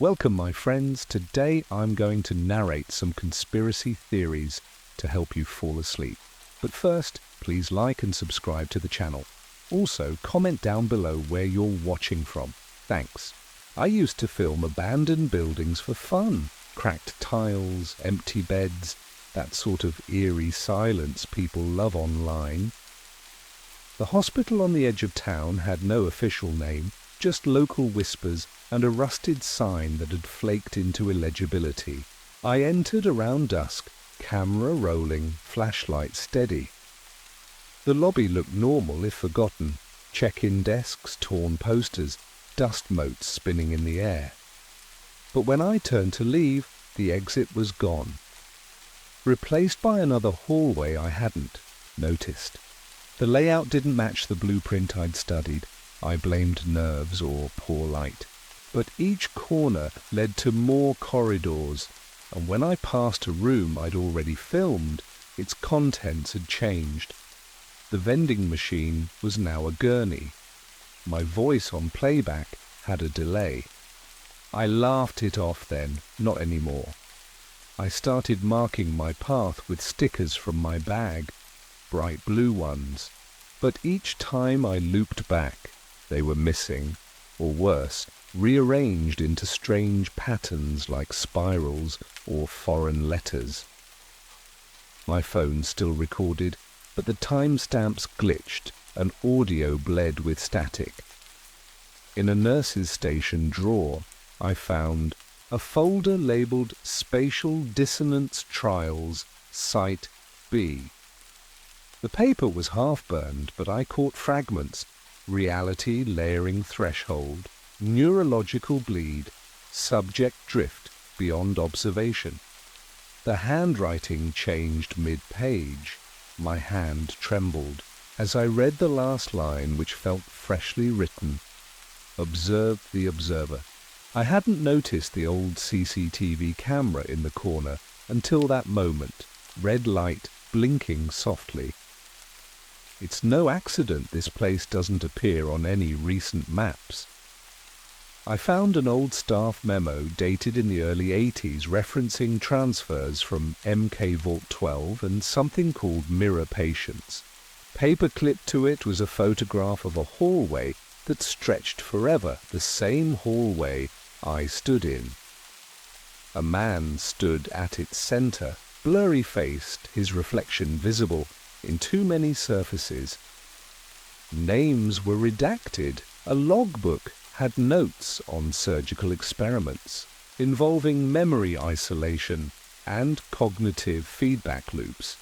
Welcome, my friends. Today I'm going to narrate some conspiracy theories to help you fall asleep. But first, please like and subscribe to the channel. Also, comment down below where you're watching from. Thanks. I used to film abandoned buildings for fun. Cracked tiles, empty beds, that sort of eerie silence people love online. The hospital on the edge of town had no official name, just local whispers and a rusted sign that had flaked into illegibility. I entered around dusk, camera rolling, flashlight steady. The lobby looked normal if forgotten. Check-in desks, torn posters, dust motes spinning in the air. But when I turned to leave, the exit was gone. Replaced by another hallway I hadn't noticed. The layout didn't match the blueprint I'd studied. I blamed nerves or poor light. But each corner led to more corridors, and when I passed a room I'd already filmed, its contents had changed. The vending machine was now a gurney. My voice on playback had a delay. I laughed it off then, not anymore. I started marking my path with stickers from my bag, bright blue ones. But each time I looped back, they were missing, or worse, rearranged into strange patterns like spirals or foreign letters. My phone still recorded, but the timestamps glitched and audio bled with static. In a nurse's station drawer, I found a folder labeled Spatial Dissonance Trials, Site B. The paper was half-burned, but I caught fragments: reality layering threshold, neurological bleed, subject drift beyond observation. The handwriting changed mid-page. My hand trembled as I read the last line, which felt freshly written. Observe the observer. I hadn't noticed the old CCTV camera in the corner until that moment, red light blinking softly. It's no accident this place doesn't appear on any recent maps. I found an old staff memo dated in the early 80s referencing transfers from MK Vault 12 and something called mirror patients. Paper-clipped to it was a photograph of a hallway that stretched forever, the same hallway I stood in. A man stood at its center, blurry-faced, his reflection visible in too many surfaces. Names were redacted. A logbook had notes on surgical experiments involving memory isolation and cognitive feedback loops.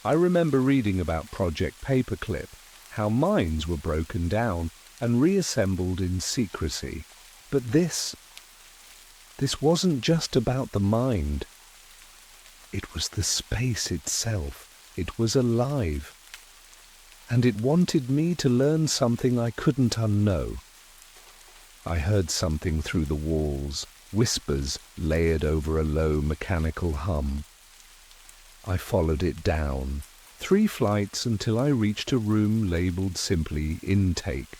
I remember reading about Project Paperclip, how minds were broken down and reassembled in secrecy. But this wasn't just about the mind. It was the space itself. It was alive. And it wanted me to learn something I couldn't unknow. I heard something through the walls, whispers layered over a low mechanical hum. I followed it down, 3 flights until I reached a room labeled simply Intake.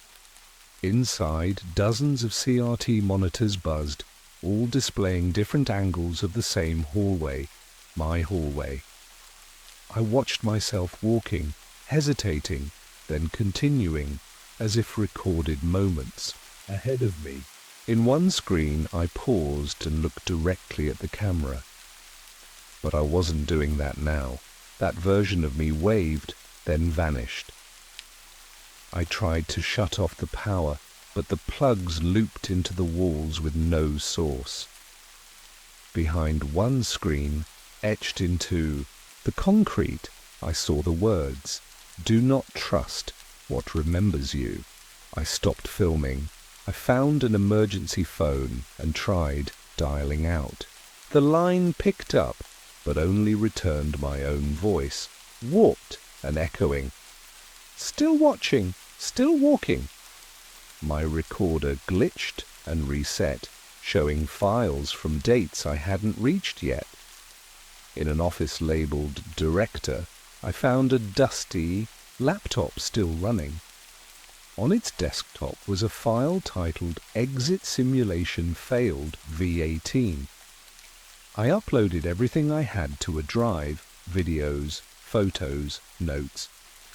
Inside, dozens of CRT monitors buzzed, all displaying different angles of the same hallway, my hallway. I watched myself walking, hesitating, then continuing, as if recorded moments, ahead of me. In one screen I paused and looked directly at the camera. But I wasn't doing that now. That version of me waved, then vanished. I tried to shut off the power, but the plugs looped into the walls with no source. Behind one screen, etched into the concrete, I saw the words, "Do not trust what remembers you." I stopped filming. I found an emergency phone and tried dialing out. The line picked up, but only returned my own voice, warped and echoing. "Still watching, still walking." My recorder glitched and reset, showing files from dates I hadn't reached yet. In an office labeled Director, I found a dusty laptop still running. On its desktop was a file titled Exit Simulation Failed V18. I uploaded everything I had to a drive, videos, photos, notes,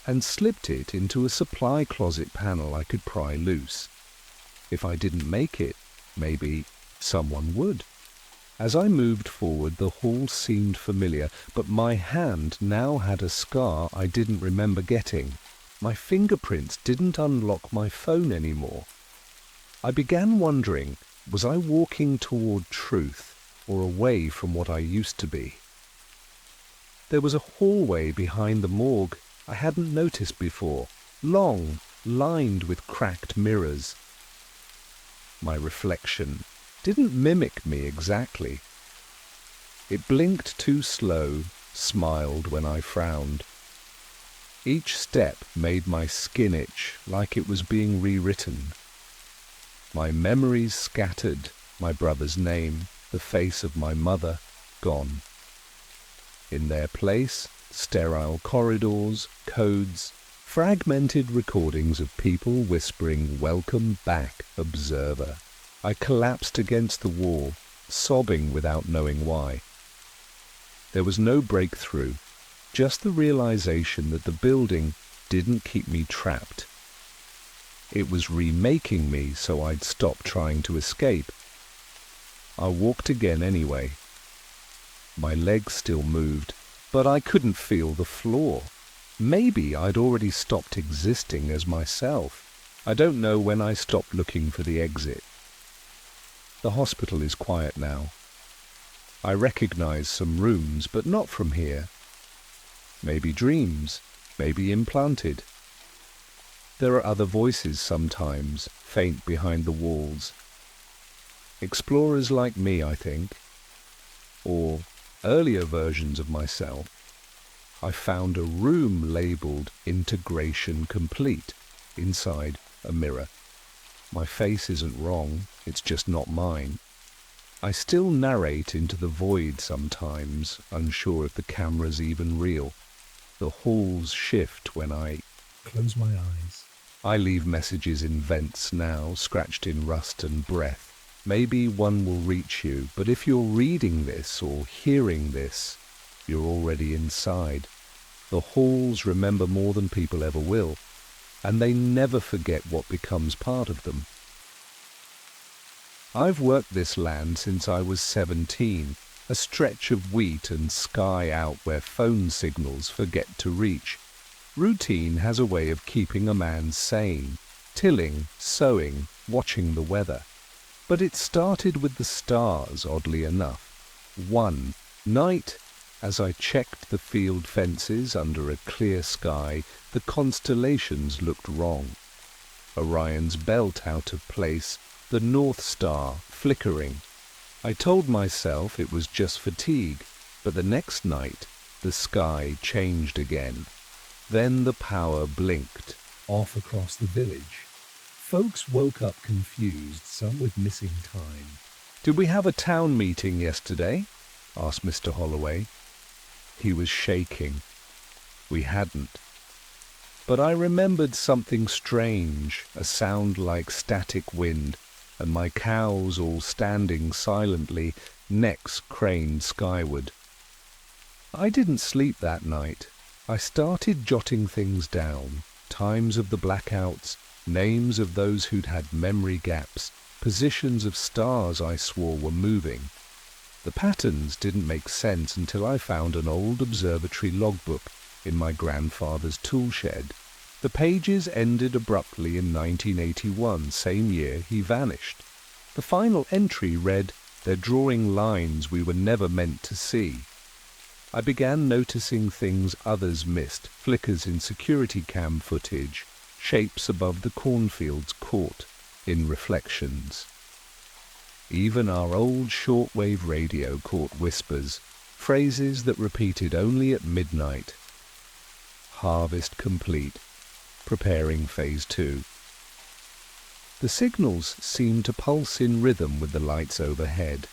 and slipped it into a supply closet panel I could pry loose. If I didn't make it, maybe someone would. As I moved forward, the hall seemed familiar, but my hand now had a scar I didn't remember getting. My fingerprints didn't unlock my phone anymore. I began wondering, was I walking toward truth or away from what I used to be? There was a hallway behind the morgue I hadn't noticed before, long, lined with cracked mirrors. My reflection didn't mimic me exactly. It blinked too slow, smiled when I frowned. Each step made my skin itch like it was being rewritten. My memories scattered, my brother's name, the face of my mother, gone. In their place, sterile corridors, codes, fragmented recordings of people whispering, "Welcome back, observer." I collapsed against the wall, sobbing without knowing why. There was no breakthrough, just the realization that the building didn't keep me trapped. It was remaking me so I'd stop trying to escape. I walked again anyway. My legs still moved, but I couldn't feel the floor. Maybe I'd already stopped existing as myself. I don't know when I stopped looking for the exit. The hospital is quiet now. I recognize some rooms, but not from here. Maybe dreams, maybe implanted. There are other voices sometimes, faint behind the walls. Explorers like me, I think. Or earlier versions of myself. I found a room labeled Integration Complete, inside a mirror. My face isn't wrong, it's just not mine. I still narrate into the void sometimes, unsure if the camera's even real. The halls shift when I close my eyes. I leave messages in vents now, scratched in rust and breath. Maybe one will reach you, but if you're reading this or hearing this, you're already inside. The halls remember more than people ever will, and they never forget what becomes part of them. I've worked this land since I was 17, a stretch of wheat and sky out where phone signals forget to reach. Routine has a way of keeping a man sane, tilling, sowing, watching the weather. But it started with the stars, oddly enough. One night, as I checked the field fences under a clear sky, the constellations looked wrong. Orion's belt out of place, the North Star flickering. I told myself it was just fatigue, but the next night the sky changed again. Then the power blinked. Off across the village, folks woke up confused, some with missing time. "Did we have a town meeting yesterday?" asked Mr. Holloway. He was shaking. We hadn't. But I remembered something strange, a sound like static wind, and my cows all standing silently, necks craned skyward. I didn't sleep that night. I started jotting things down, times of the blackouts, names of those who'd had memory gaps, positions of stars I swore were moving. The patterns didn't make sense until I found an old observatory logbook in my grandfather's tool shed. The pages ended abruptly in 1981, same year he vanished. The final entry read, "They're drawing lines we were never meant to see." I began noticing things others missed, flickers in security cam footage, shapes above the cornfields caught in reflections. Even our old shortwave radio caught whispers, phrases that repeated only at midnight. Harvest complete. Preparing phase 2. The signals seemed to pulse in rhythm with the lights overhead.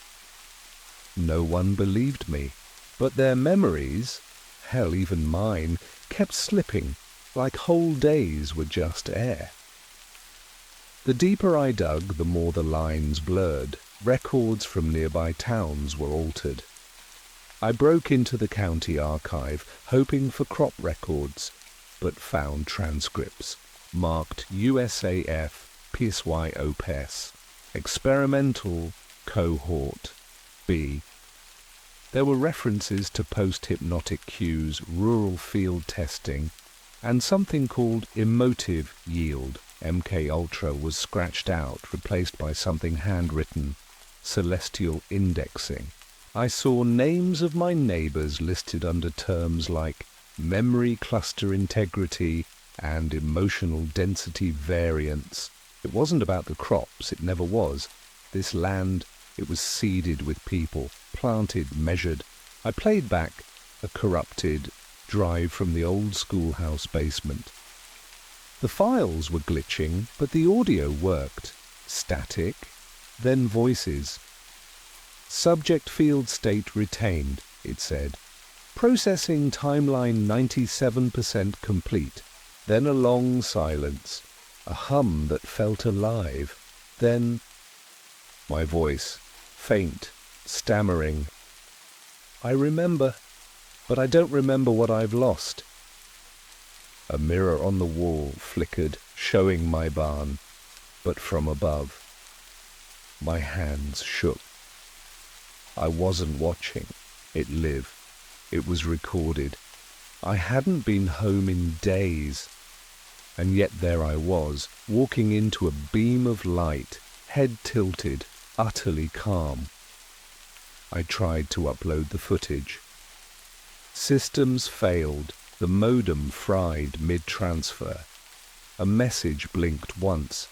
No one believed me, but their memories, hell, even mine, kept slipping, like whole days were just air. The deeper I dug, the more the lines blurred. Records from nearby towns were altered. I broke into the county archive, hoping for crop records, but found transcripts marked USAF PSY OPES, Experimental Cohort B. There were references to post-hypnotic cues, rural field testing, and something called emotive yield. MK Ultra was scratched out, replaced by something handwritten, celestial indexing. I saw names of my neighbors listed under terms like memory cluster integrity and emotional density variance. It wasn't about the crops, it never was. This land, it was seeded with people, planted, measured. I played back a corrupted drive from the old schoolhouse basement. The files were glitching, but the audio worked. Static, then voices. Subject field state retained, it said. Processing timeline 97% complete. Then a long silence, a hum that felt alive. Then my voice, faint, stammering. I remember, but I don't remember what I've lost. A mirror on the wall flickered, showing my barn, but from above. My hands shook. I wasn't watching. It lived. It was recorded. I hadn't been home in days. And yet there I was, walking into a beam of light, head tilted, utterly calm. I tried to upload the footage. Systems failed. The modem fried mid-transfer. A message blinked once.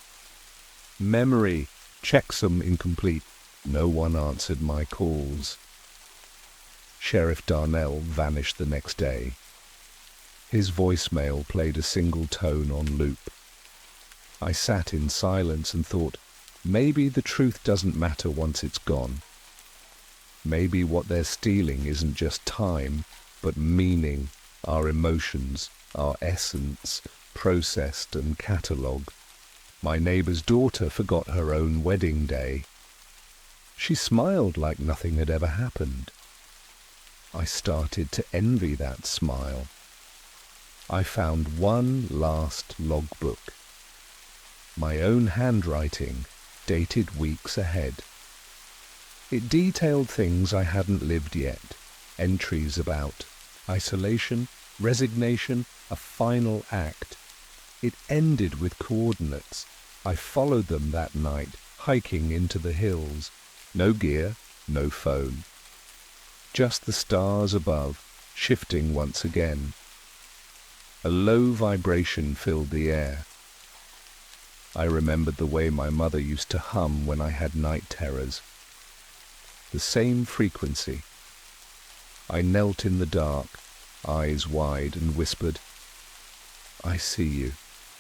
Memory, checksum incomplete. No one answered my calls. Sheriff Darnell vanished the next day. His voicemail played a single tone on loop. I sat in silence and thought, maybe the truth doesn't matter once it's gone. Maybe what they're stealing isn't just time, but meaning, our emotions, our essence, processed and catalogued. My neighbour's daughter forgot her own wedding day. She smiled like nothing had ever happened. I started to envy that smile. I found one last logbook. My own handwriting, dated weeks ahead. It detailed things I hadn't lived yet, entries about isolation, resignation, a final act. It ended with coordinates. I followed them that night, hiking into the hills. No gear, no phone. Just the stars above, shifting once again. A low vibration filled the air. I remembered the way my mother used to hum when I had night terrors. The same frequency. I knelt in the dark, eyes wide, and whispered, I see you.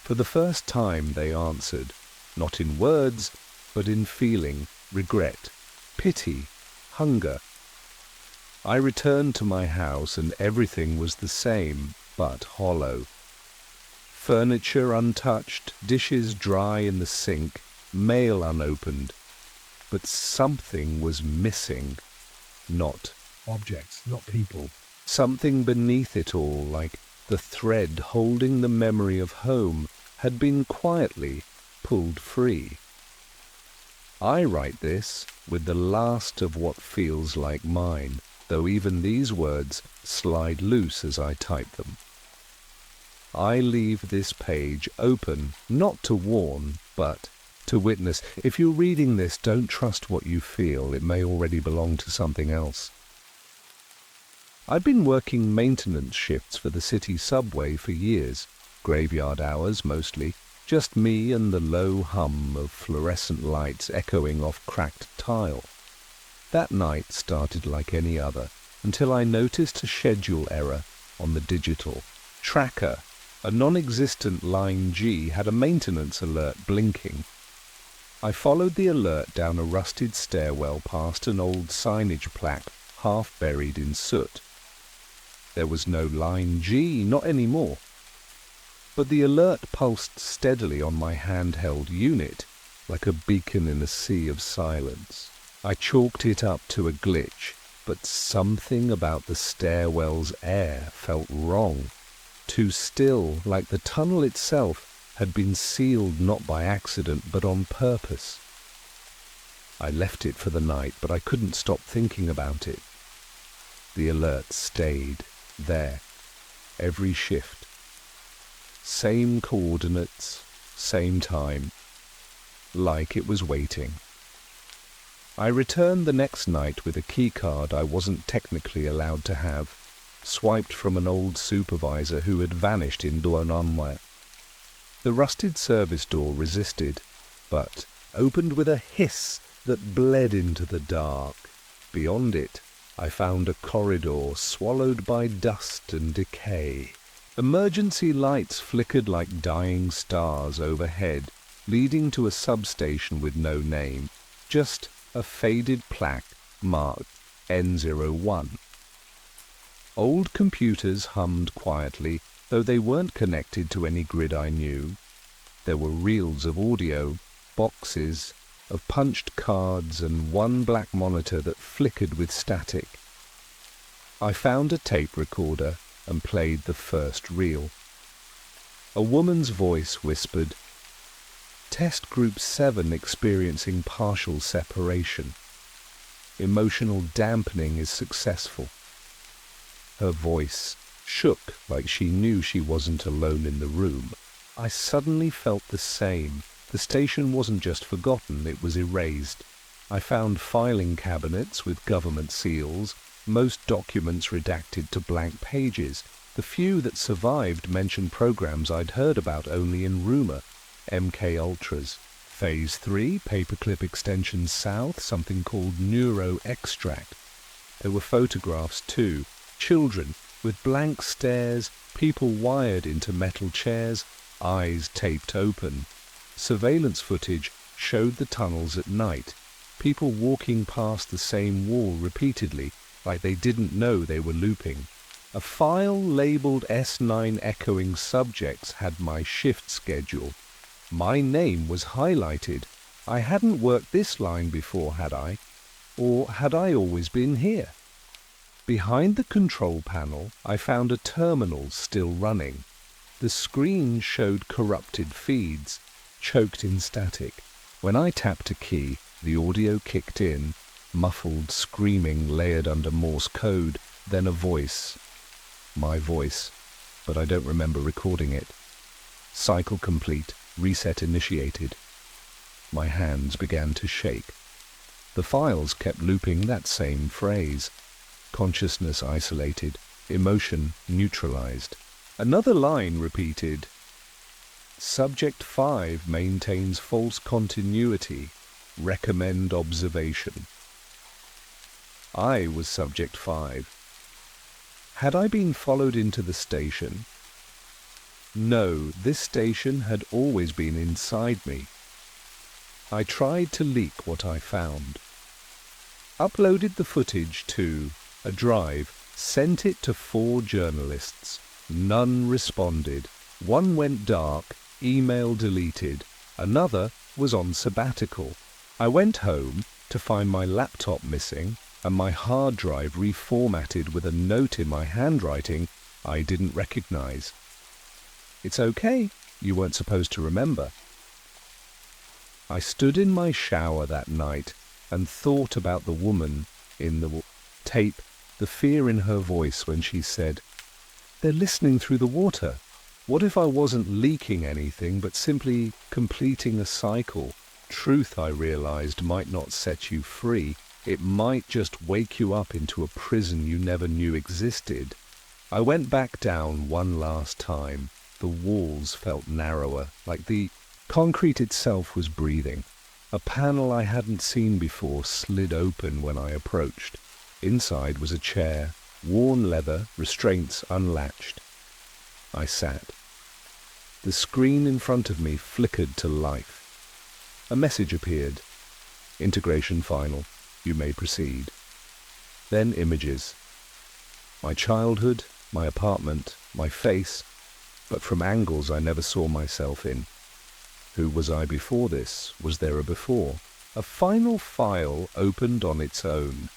For the first time they answered, not in words, but in feeling, regret, pity, hunger. I returned to my house and everything was the same, but hollow. Furniture untouched, dishes dry in the sink, mail unopened. But something was missing. Not Objects, not people. something beneath it all, like the thread holding the memory of home, had been quietly pulled free. I write this with the last of what feels like mine, though even these words slide loose as I type them. I leave this page open, not to warn, but to witness. If you're reading this, don't trust what you feel. It may already belong to something else. I've been working maintenance shifts for the city subway for years, graveyard hours mostly, just me and the low hum of fluorescent lights echoing off cracked tile. That night started like any other, until I noticed a schedule error on the digital tracker. A non-existent line G had a maintenance alert blinking. I followed the alert down a rusted stairwell past an old signage plaque half buried in soot. There was no line G, not anymore. But the alert pulsed steadily on my handheld unit, like a beacon in a sea of silence. I chalked it up to a glitch, but something about the stairwell's air felt wrong. Too still, like the tunnel itself had been sealed not by accident but on purpose. I left it for the night, but I couldn't stop thinking about it. The alert stayed there, every shift. Same coordinates, same time, like it was waiting. I returned the next night with a keycard I wasn't technically allowed to have, swiped from an old supervisor who had vanished in Douarnenez. The rusted service door resisted, but opened with a hiss that bled into the dark. Beyond it, I found a corridor swallowed by dust and decay. Emergency lights flickered like dying stars overhead, leading to a substation with no name, just a faded plaque marked N01. Old computers hummed quietly, though they weren't connected to any grid I knew. There were reels of audio, boxes of punched cards, and one black monitor that flickered with static. I found a tape recorder and played the first reel. A woman's voice whispered, "Test Group 7 experiencing partial separation. Emotional dampening is successful." Her voice shook like she knew she wasn't alone in the room. I suddenly felt the same. The station wasn't just forgotten, it was erased. I found filing cabinets with government seals, most documents redacted to blank pages. The few that survived mentioned programs I'd heard about only in rumor. MK Ultras. Phase 3, Paperclip Extension South, something called Neuro Extract. There were photographs too. Children with blank stares, people wired into metal chairs, eyes taped open. Surveillance footage showed the tunnels at night, people walking past the same wall repeatedly, like they didn't know they were looping. A file labeled S9 echoing subjects had my shift schedule. My name was highlighted. I hadn't worked this line before, had I? Or had I always been here? Behind the control panel, I found a terminal still running. The screen showed corrupted feeds, choked in static. When I tapped a key, the audio kicked in, muffled screaming layered under Morse code, then a voice. My voice, but I don't remember recording it. Cycle complete, reset initiated. My hands began to shake. The files kept looping that same phrase. Consciousness isolated, emotion neutralized. Another line repeated, "Subject 5 maintains false continuity. Recommend observation." I was Subject 5. Had I been followed into the station? No, this station had always been inside me. I tried to leak what I found. Uploaded the footage to a drive, sent it to 4 journalists. None responded. One went dark, email deleted. Another was on sabbatical. I went home to find my laptop missing and my hard drive reformatted with a note in my handwriting I didn't recognize. "It's okay, you weren't supposed to remember." I stood in my shower that night and thought about the woman in the tape, the fear in her voice when she said, "They're listening through the water." What if I wasn't leaking anything but simply completing a cycle? Truth, I realized, might not set you free. It might just wake you up into a prison you never knew existed. I went back down one last time. The walls felt narrower, like the concrete itself was breathing. A panel I hadn't seen before slid open when I approached. Inside was a chair, worn leather, restraints unlatched. I sat. The screen in front of me flickered to life. A message appeared. "Integration final. You may proceed." Then images. My childhood, my apartment, my face, but from angles I never saw myself in. Who was I before this? Was there a before? A final file opened on its own.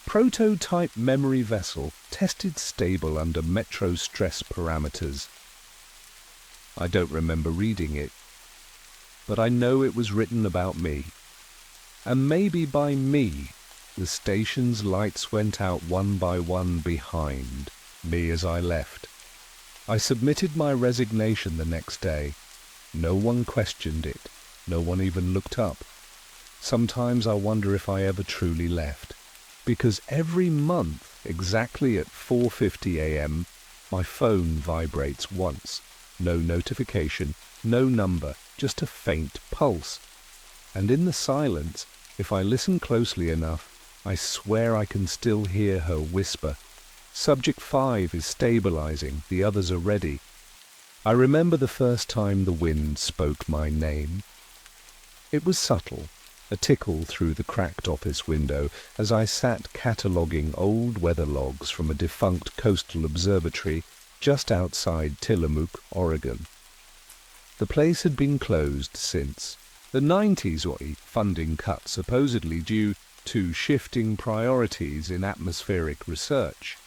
Prototype memory vessel tested stable under metro stress parameters. I don't remember reading it, but I know it was written about me. And maybe by me, the station's lights went out one by one behind me as I left. I submitted my resignation the next day. No one questioned it. No one even looked up. Sometimes I wonder if I ever truly left. Because every month, exactly at 4:50 a.m., my phone vibrates once. No notification, no number, just a faint pulse. And in the silence, if I listen closely enough, I swear I can still hear her whisper, "Subject 5 is stabilizing, the others are ready." I remember the first time the wind spoke my name. It was subtle, a tickle through the cracked office window as I sat cataloguing old weather logs from a defunct coastal observatory just outside Tillamook, Oregon. The place had been closed since the 90s, or a funding cut supposedly due to shifting priorities in atmospheric research.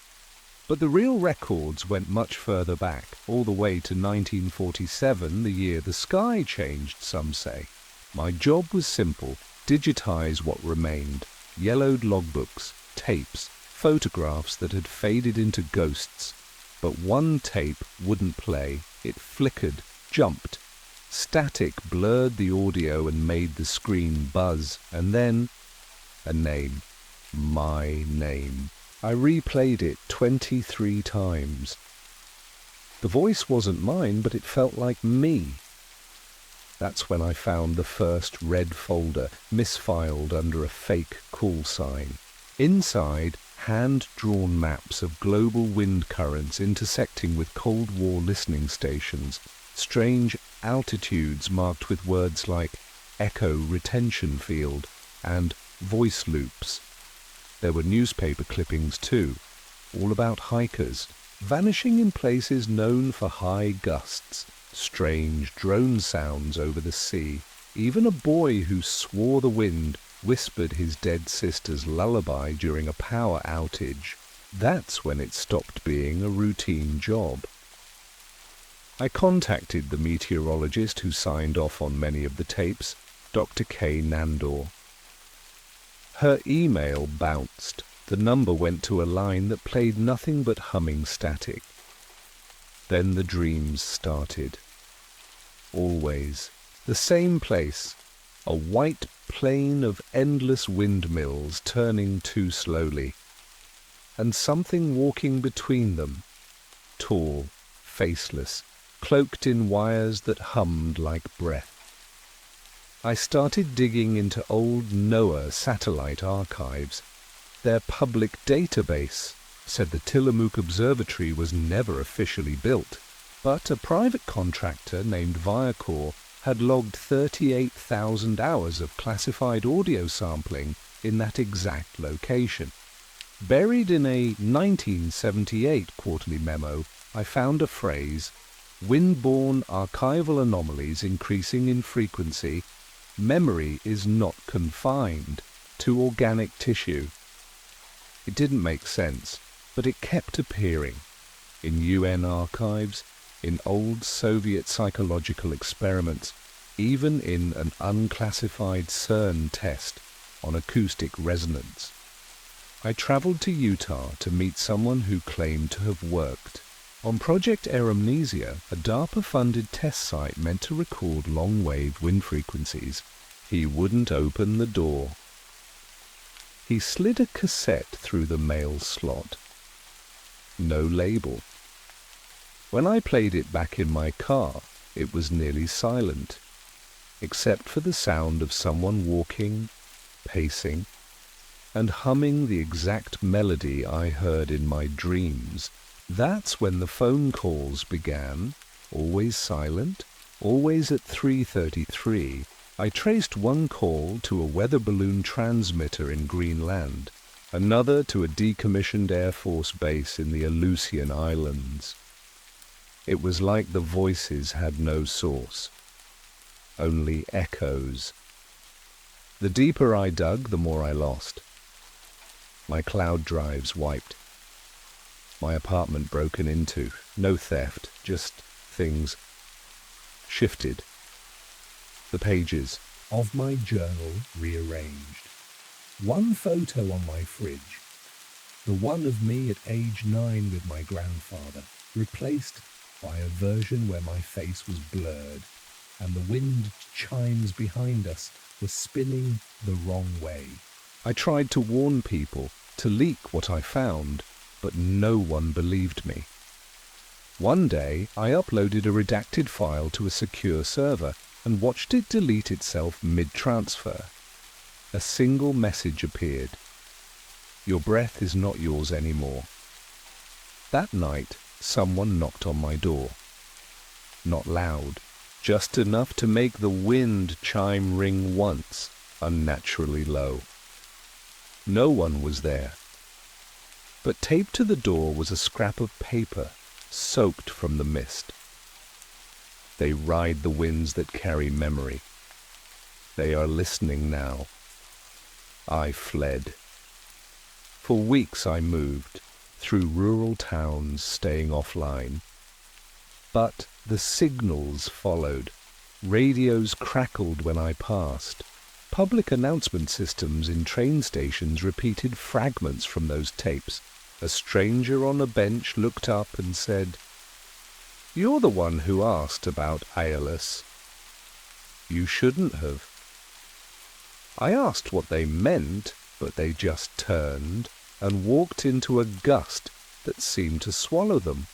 But the real records went much further back, all the way to 1947, the year the sky changed, some say. My job was simple: digitize what remained, yellowed logbooks, tapes, photographs that had faded into ghosts. But one tape wouldn't play. It flickered, jumped. Static blurred the audio and made the screen buzz. And then, a name. My name. I replayed it 23 times. The voice wasn't mine, but it felt like me. That's when I found the first red folder, misfiled under a fake call sign. Inside, hand-drawn maps of global wind currents intersecting with Cold War listening stations, strange altitudes marked with words like echo retention field and voice loops. There were newspaper clippings too, all about hikers, vanishing in places known for high gusts, strange drone sounds over the sea. Even a boy who swore the wind whispered his dead sister's lullaby during a power outage. That's when it stopped being a routine job. I contacted the meteorologist who signed off on many of the tapes, Dr. Kay Nandor. Her email bounced. The number went to a line that played nothing but humming static. Then the dreams started. Always. The same place. A white plain of endless windmills turning too slowly. And something walking between them. Tall, faceless, cloaked in wires that hummed like breath. I started digging into old NOAA satellite archives. Their public database said the Tillamook Observatory was never officially built, but a private contractor named Viacor had logged 38,000 hours of classified audio sampling in that exact location. Buried in a 1978 quarterly memo, I found a phrase, "Windborne archival anomalies increasing in frequency. Memory is not confined to organic tissue." It didn't make sense, but it kept appearing. In UN archives, in old Soviet psychological experiments, even in an unclassified CERN test on acoustic resonance. I traveled to Utah to meet someone who claimed to have worked on Project Aeromnesia, a DARPA-funded test site meant to record long-wave wind frequencies. He wouldn't open the door. He slid a cassette through the mail slot. No label. When I played it back in my car, it was nearly silent, except for the sound of someone walking, pacing, and humming the exact melody I heard in my dreams. That's when the phone calls began, always silent, always at 3:33. I traced one call to a weather balloon transmitter in Greenland, another to a decommissioned Air Force base in the Aleutian Islands. It was like the voices had no source. only echoes. The deeper I dug, the more I lost. My cloud drives wiped. My apartment broken into. No theft, just things shifted. The pages of my journal rearranged. One photo on my fridge, the one of me at age 9 with my grandfather, replaced by a version where my face was blurred and the wind chimes behind us were spinning the wrong way. I tried to warn people to leak what I found, but no one believed me. One day, I uploaded a redacted file to a secure server and watched it delete itself mid-transfer. A single message appeared. Your breath is not yours anymore. That night, someone knocked on my door. Not loud, just enough to make the wind chime ring once, unnaturally low. No one was there. But taped to the door was a scrap of paper, soaked from the mist. They ride the winds that carry memory. They are listening now. I fled. For weeks I moved, through rural towns, staying offline. But the signals followed. Radios crackled when I passed. Public announcement systems in train stations repeated fragments from those tapes. A stranger on a bench looked up and said, "You're the one who asked about Aeolus." You shouldn't have. I asked what they meant, but they just turned and walked into a gust that seemed to swallow them.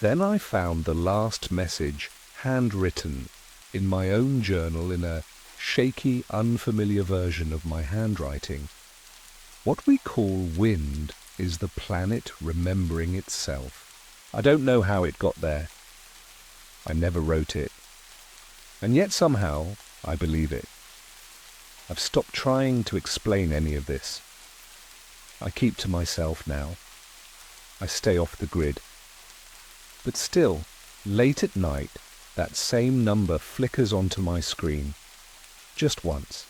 Then I found the last message, handwritten, in my own journal in a shaky, unfamiliar version of my handwriting. What we call wind is the planet remembering itself. I don't know how it got there. I never wrote it. And yet somehow I believe it. I've stopped trying to explain any of this. I keep to myself now. I stay off the grid. But still, late at night, that same number flickers onto my screen. Just once.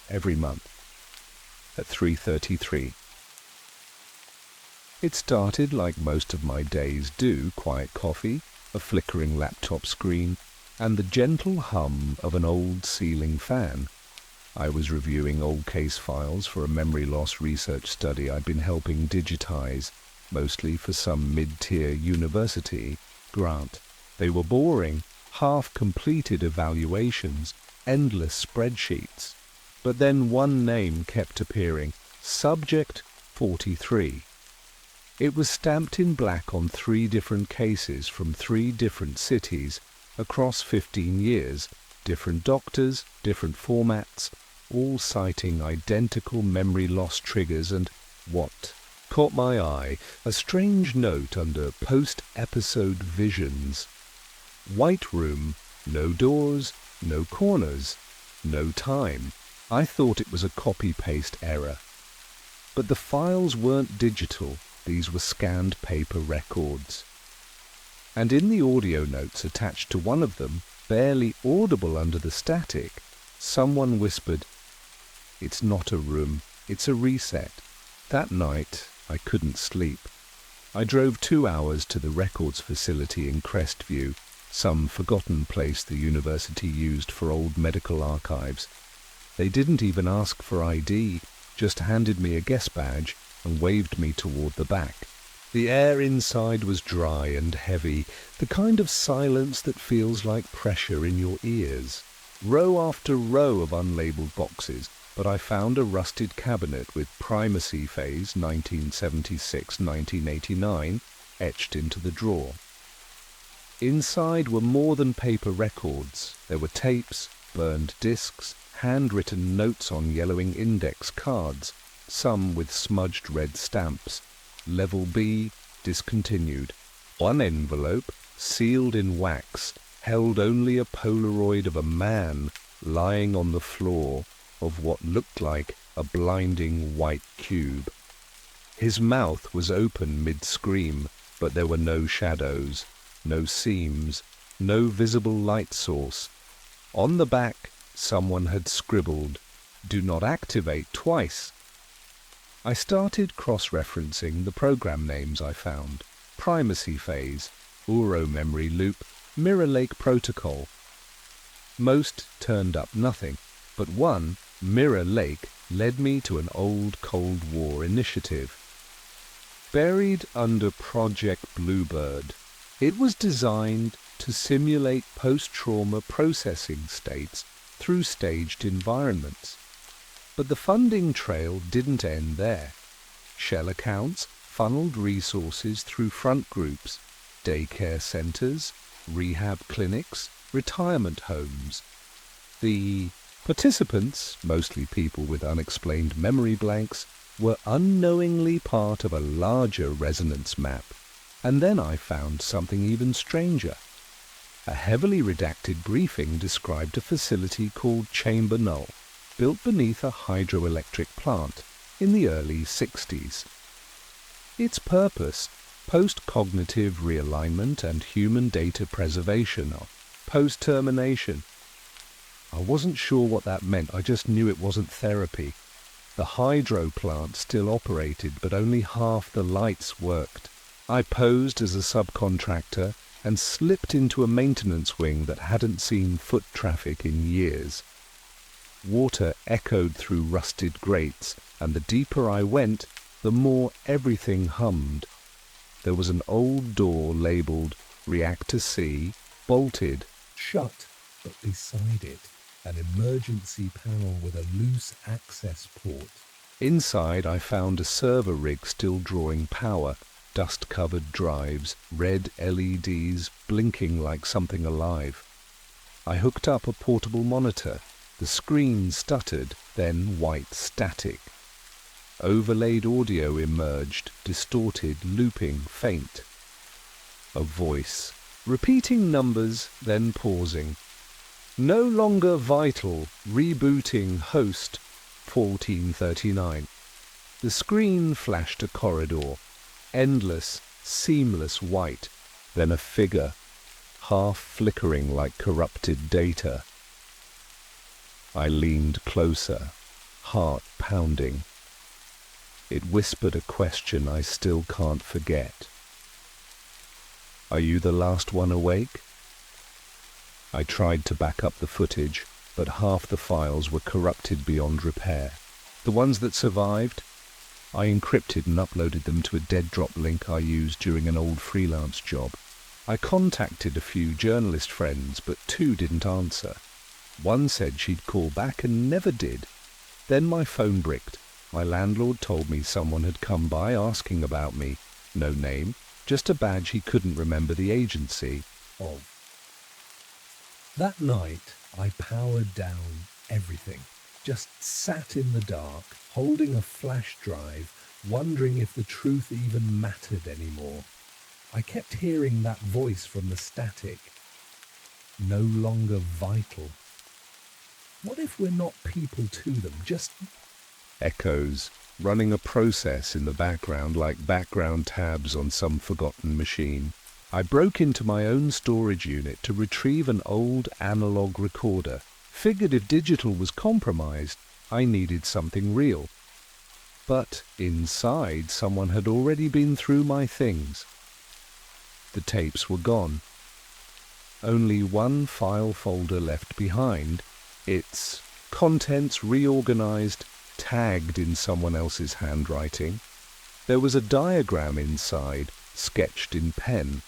Every month. At 3:33. It started like most of my days do, quiet coffee, a flickering laptop screen, and the gentle hum of an old ceiling fan. I was reviewing old case files for a memory loss research study I'd been helping digitize, mostly for some mid-tier university grant. They were boring, half-completed evaluations, endless spreadsheets. But then one name kept appearing, Subject 43. It was stamped in black on 3 different cases from 3 different cities across 15 years, different doctors, different formats, all citing identical memory loss triggers. And what caught my eye, a strange note under post-episode visions. White room, no doors, no corners, no time. I thought it was a copy-paste error. But the files weren't digital, these were scanned paper records. And in the audio notes attached to one of them, barely audible under the static, someone whispered, "It's not a room, it's a reset." That night, I couldn't sleep. I drove 2 hours to the records facility in Crestview, some forgotten place the university used for old medical archives. They didn't even ask for ID, just handed me a guest badge and waved me toward the back. The air inside was dry and heavy, the kind of silence that feels like pressure in your ears. Row after row of unlabeled boxes, but I found a rusted cabinet with primacy phase 1976-1989 etched into the drawer. Inside were more than paper records. There were tapes, burned discs, handwritten notes on yellowing index cards, some with smudged red stamps. Level B, discontinued. One envelope, sealed in wax, held only a Polaroid of a man lying on the floor of what looked like a blinding white cube. His mouth was open mid-scream, but there were no shadows, no seams, no visible light source, On the back, someone had scribbled, "Do not activate," twice. I started cross-referencing the program names I found: Primacy Phase, Uro Memory Loop, Mirror Lake Protocol. Most turned up nothing, but one, Mirror Lake, led me to an old Cold War initiative. Buried under Project Bluebird, it was designed to simulate post-trauma processing states through staged environments. But the funding trail didn't end there. Shell accounts funneled resources through front groups, daycare centers, rehab clinics, retirement homes. The participants, mostly people with unexplained memory blanks, were unknowingly part of a larger resonance map. And then I found something even stranger. A heavily redacted briefing described a facility called Chamber Null, built beneath a hydroelectric plant in the early 60s. Its purpose, post-cognitive realignment and human data preservation, post-termination. I wasn't sure what that meant, I just knew it wasn't therapy. The hydro plant still operated, but only half the lights worked. I posed as a subcontractor and slipped into a maintenance wing that hadn't seen foot traffic in years. Water echoed through rusted grates, and the deeper I went, the more everything hummed. There was an old door labelled Reactor C, bolted. Shut, but beside it, an emergency panel with a loose access port. Inside I found a server rig still drawing power, dust-covered drives, red LEDs blinking like something alive. I hooked up a portable monitor. The screen stuttered, then white static. Overlaid audio emerged, distorted, looping, faint. A voice, repeating numbers, then pausing. No longer vital, rebooting host 1439. The screen flashed a corridor, endless, seamless white, then a figure, half flickering like corrupted data. I leaned closer, heart pounding. It whispered a question I still can't forget. Are you the last one awake? I tried to back up the footage, but half the files were corrupted beyond repair. The ones that survived, I encrypted and uploaded them to a dead drop link I used during an old freelance job. I contacted a few journalist friends, but 2 didn't answer. One said she'd call back and never did. Then my phone bricked. My landlord told me someone had come by asking about me. No name, just a badge he couldn't remember the agency of. That night, I powered down everything. Just sat in the dark, holding a flash drive, wondering if the truth even mattered anymore. I kept hearing that voice from the static. No longer vital. What if we're not people to them, just echoes, running a process in the background like background tabs on some forgotten machine. I broke into my own storage unit to retrieve an old analog recorder. Figured if digital was compromised, I needed something real. But inside, someone had already been through my things. The tapes were gone. Only one file folder left behind, its contents reorganized, tagged in someone else's handwriting. There was a diagram inside, sketched in pen.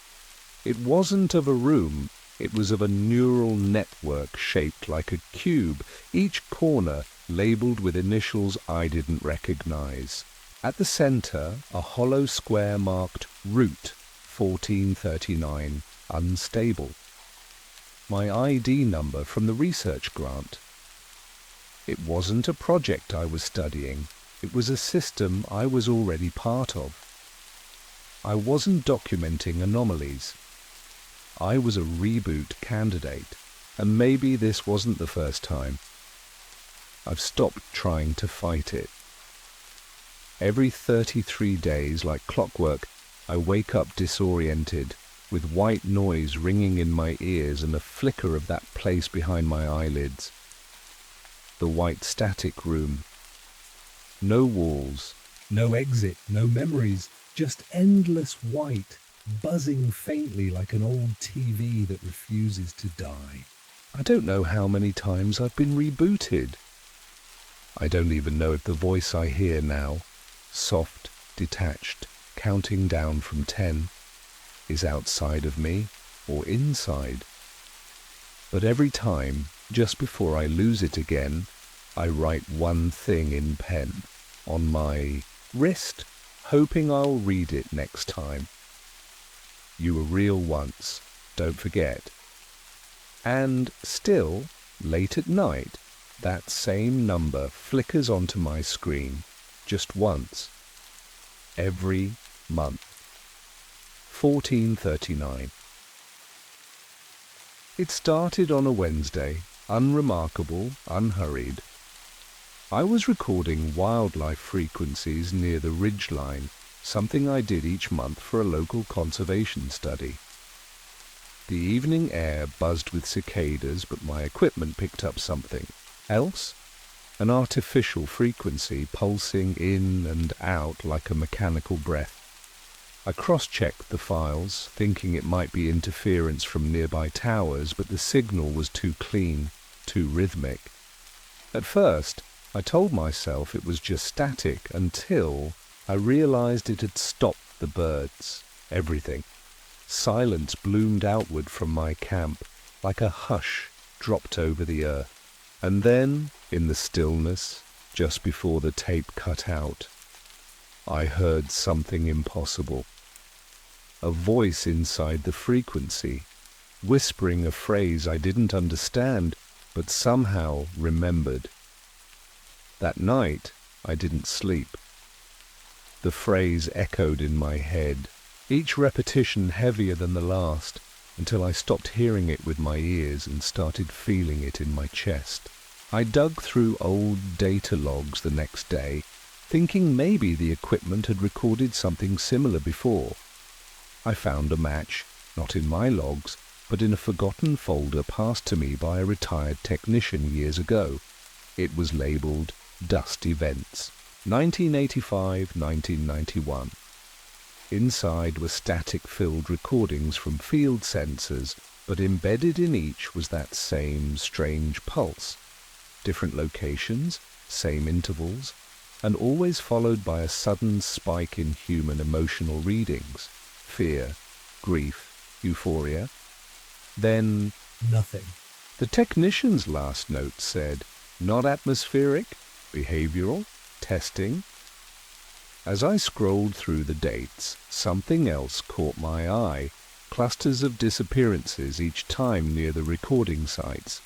It wasn't of a room, it was of a neural network shaped like a cube, each corner labeled with initials I didn't recognize. At the center, a hollow square marked Root 1439, unstable. My ID number from the research grant. It wasn't a project I was studying, it was a system I was already part of. I wasn't documenting anomalies. I was a reboot candidate, and maybe this wasn't the first time. I've stopped trying to fight it. Every 33 days, like clockwork, I wake up disoriented, with white noise ringing in my ears and a flicker of that place behind my eyelids. The white static room. No walls. No exit, no memories, just endless white, buzzing faintly like an old TV that refuses to die. I don't know how many times I've been rebooted. I don't even know if the voice I hear now, soft, detached, counting down from 10, is outside of me or inside. But every time, just before I lose it again, I write one thing in pen on my wrist, hoping I'll read it next time. You were real once, don't forget. And still, late at night, that same number flickers onto my screen, just once, every month. 1439. It started on a Wednesday, unremarkable, unhurried. I was recording wildlife frequencies near the ridgeline, something I did each month for a local conservation study. The evening air buzzed with cicadas, but my equipment picked up something else, an artificial frequency pulsing in and out like a mechanical breath. I cross-checked the files, thinking it might be interference from nearby towers, but the signal was too clean, too rhythmic. At first, I told myself it was just static until I realized it had stopped the birds, everything. Silence bloomed outward from my camp, like a hush dropped over the earth. And then, in the stillness, just before the tape cut out, I heard something impossible. A voice inside the frequency, whispering a phrase I didn't understand, but somehow remembered. That night, I didn't sleep. The phrase echoed in my head, each repetition heavier than the last, until I stopped hearing it with my ears and started feeling it in my chest. I dug through old data logs the next day, thinking maybe the equipment had recorded something similar before. I found a match, not in my logs, but in a forgotten folder passed to me by a retired technician years ago. It was labelled Dust Events, 1985-1991. Inside were static-filled recordings from field sensors, but embedded in each was that same strange pulse. Different locations, same intervals, and always followed by a sudden spike in human emotional readings. Fear, grief, euphoria. Then Nothing. the technician's last note said, not atmospheric, behavioral, testing. As I scrolled through the dates, something else caught my eye, clusters of disappearances each time near the recording sites.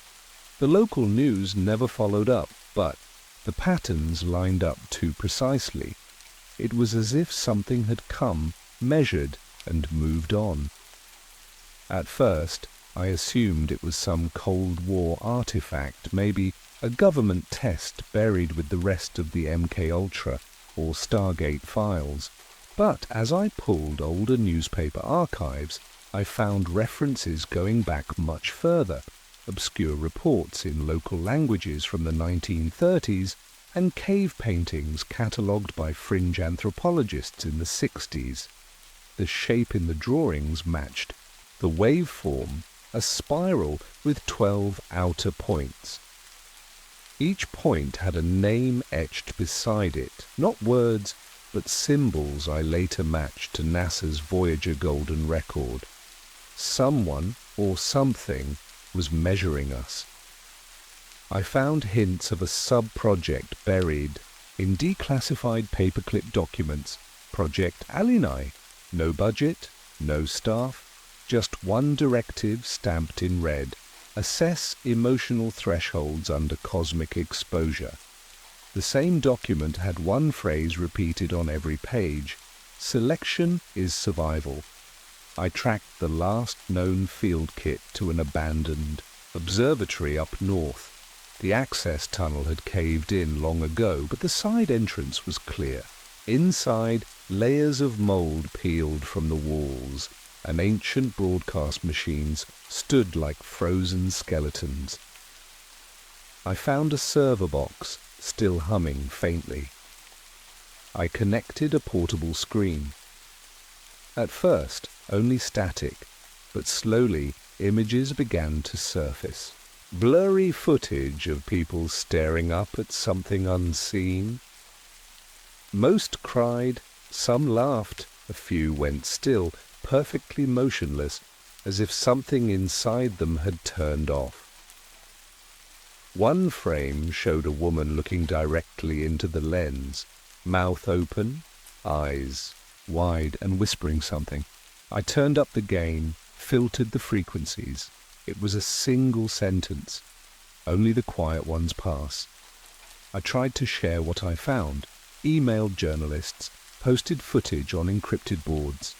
The local news never followed up, but the patterns lined up too precisely. It was as if something had come, measured, and moved on. At first, I assumed it was some Cold War artifact, maybe a government test buried with the rest of the MKUltra or Stargate files. But as I pulled older newspaper archives, I found references going back much further, obscure reports in local languages from the 1930s, and cave paintings catalogued by fringe anthropologists in the 60s. The shape in the drawings matched. The waveform, a spiral with 12 outer points. Each point had a name etched beside it, not words, but symbols I later matched to NASA's Voyager Golden Record. Someone or something was measuring us. I found hints of a sub-project buried in declassified paperclip documents, Project Alini. No budget, no staff, just one directive stamped in red: assess emotional thresholds under cosmic exposure. The same document had one phrase repeated on every page: selection is survival. I tracked the last known field kit to an abandoned observatory up north. The access tunnel had caved in long ago, but the side entrance was clear. Inside, layers of mold peeled from the walls, and ancient broadcast machines stood like frozen skeletons. I found a server box, still humming faintly. I connected a portable screen. At first, only static, but slowly images began to surface. Blurry footage of people staring up at something unseen. Most cried, some laughed, a few went still, perfectly motionless, as if something inside them had turned off. One frame showed a woman looking directly into the lens, mouth open, eyes wide, and whispering something. I turned up the gain, filtered the frequencies. It was a single sentence. Only the quiet ones pass. I tried to share what I found, emailed journalists, posted footage on encrypted boards.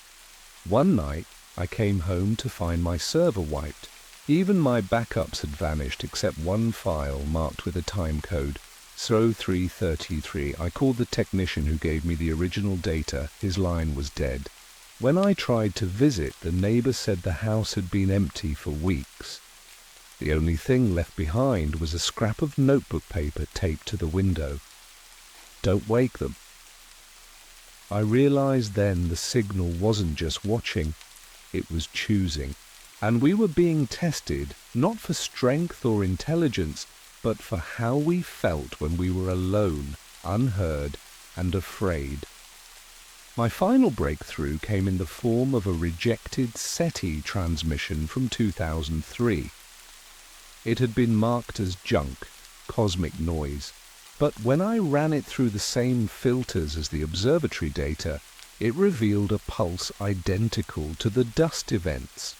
One night, I came home to find my server wiped. Even my backups had vanished except one file marked with a time code, SRO333. I called the technician who gave me the original data. His line was dead. When I tried to visit, the neighbor said the house had been empty for weeks. The only thing left behind was a scrap of notebook paper taped to the window. Don't wake them. I realized then the signal wasn't just watching, it was choosing. And we were being tested, not for strength or intelligence, but for how we felt when we were alone, unheard, and afraid. My final breakthrough came in the form of a rejected SETI transmission from 2003. It had been marked as junk, cosmic noise, but when I ran it through the same filters as the observatory data, it revealed a pulse identical to the dust events.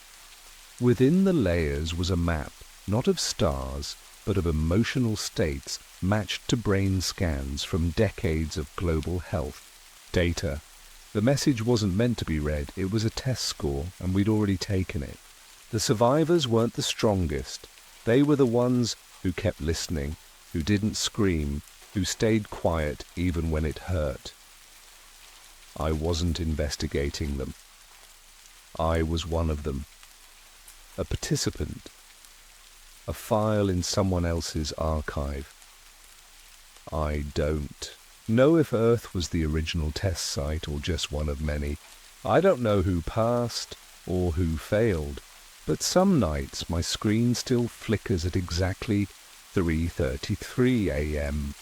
Within the layers was a map, not of stars, but of emotional states matched to brain scans from decades of global health data. The message wasn't meant to be read, it was a test score, and we'd already taken it. The survivors weren't the strongest. They were the ones who kept listening, who didn't scream, who stayed quiet even when it hurt. I wasn't investigating them. I was one of them. A participant. A file in someone else's archive. I don't know if Earth was the original test site or just one of many. I don't know who passed or who failed, but some nights my screen still flickers at exactly 3:33 a.m.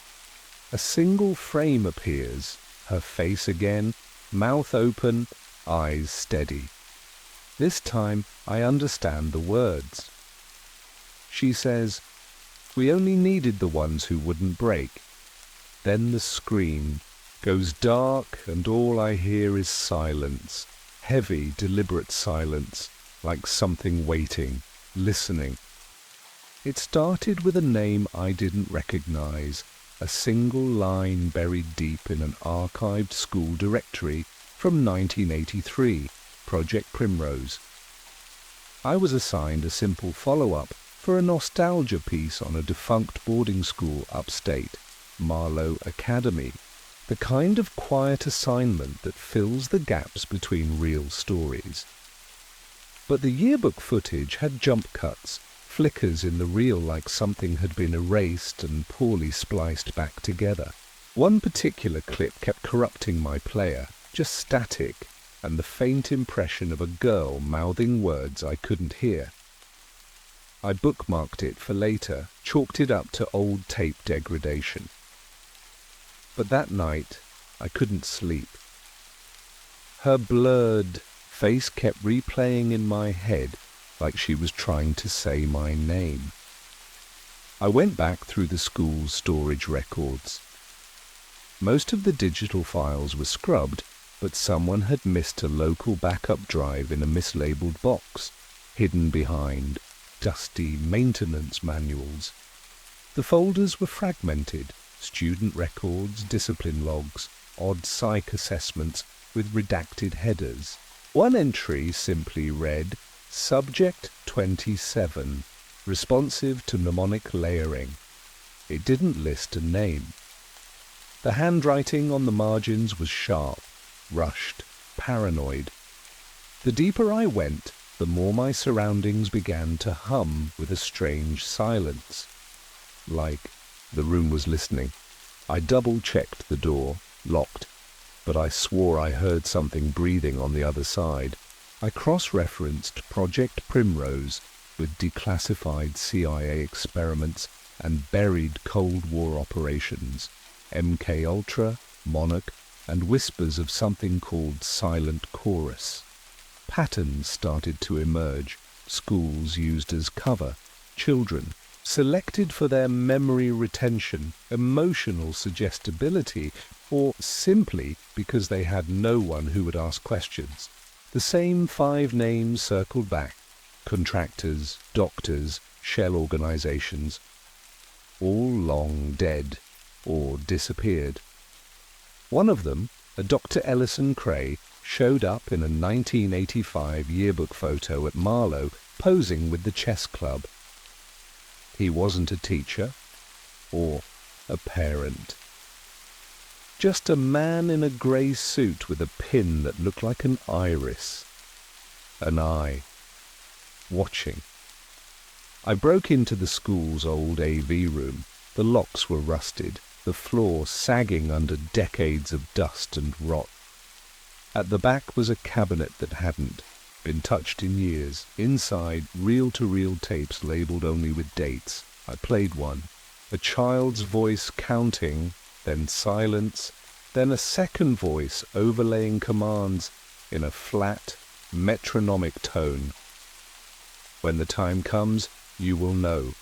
A single frame appears, her face again, mouth open, eyes steady. This time I understand the words. She says, "We only needed the ones who wouldn't break." Then the screen goes dark and all I hear is silence, heavy, deliberate silence, like something waiting, listening. It started with a name I didn't recognize, a single line buried deep in an archived school directory from 1983, Project Primrose. I was assigned a simple follow-up for a nostalgia piece on a defunct boarding school upstate, Marlow Academy, the kind of quiet assignment that fills the gaps between real stories. But the yearbook footage had jump cuts, flickers in the reel like something had been erased and poorly spliced back together. One particular clip kept corrupting my player, just static, and the faint impression of a girl mouthing words I couldn't hear. I bookmarked it for later, chalked it up to old tape degradation. But that night, I couldn't sleep. Her blurred face kept replaying in my head like she was trying to say my name. I went back through the school's storage records. Most of the digital files were scrubbed, but someone had missed a local backup drive in a mislabeled box, hidden behind dusty maintenance manuals. The folders were fragmented, student records, discipline logs, odd psych assessments with redacted headers. One entry simply read, Subject 27, responsive to mnemonic layering. It didn't list a name. The handwriting on the margins was sharp, rushed, paranoid. The deeper I went, the more my surroundings began to hum with a strange silence. Like the room was listening. I double-checked the door, locked, but I swore I heard something breathing on the other side. I cross-referenced Project Primrose with declassified CIA experiments and buried Cold War operations, MK-Ultra, Monarch, and whispers of something called Silent Chorus. Patterns started to emerge, schools used as cover, children selected for their memory retention, emotional suggestibility, or simply because they had no one who would ask questions. The same 5 names circled back: contractors, doctors, shell organizations, all long dead or disappeared. One of them, a Dr. Ellison Cray, showed up in a 1985 yearbook photo at Marlow, posing with the chess club. He wasn't a teacher or a parent. Just a man in a grey suit with a pin that looked like an iris. An eye. Watching. I broke into the school's old AV room. The locks were rusted, the floor sagging under decades of dust and rot. At the back was a cabinet that hadn't been touched in years. Inside, reel-to-reel tapes labelled only with dates. I played one. A child's voice counting, then silence, then a second voice overlaying commands in a flat, metronomic tone. When the time comes, you will know.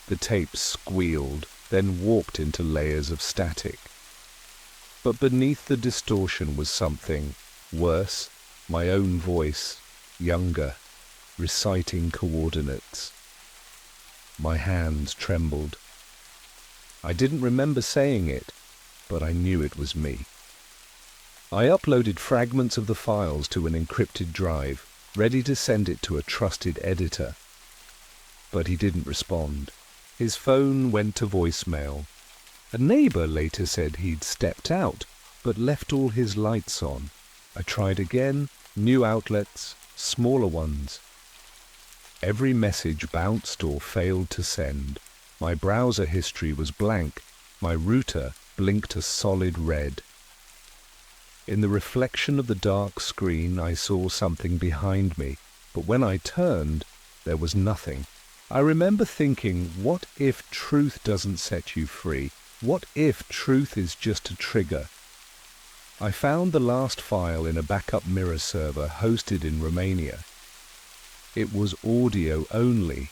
The tape squealed, then warped into layers of static. But beneath the distortion was something worse, my own voice, younger, reciting coordinates. My hands trembled. I didn't remember saying it, but I knew it was me. I uploaded fragments of the files to an encrypted drive, ready to send it to a trusted editor. But he didn't respond. His phone went to voicemail. A neighbor later said he'd stepped out, but left all his lights on. I tried again, new outlets, smaller ones. Every message bounced or failed to send. My browser history was blank. My router blinked a solid red. In the reflection of the dark screen, I saw something behind me, but when I turned, there was nothing. I remember thinking, what if truth doesn't set you free? What if truth is just a trigger? I found the last file in a backup mirror server hosted in Romania. It was audio only.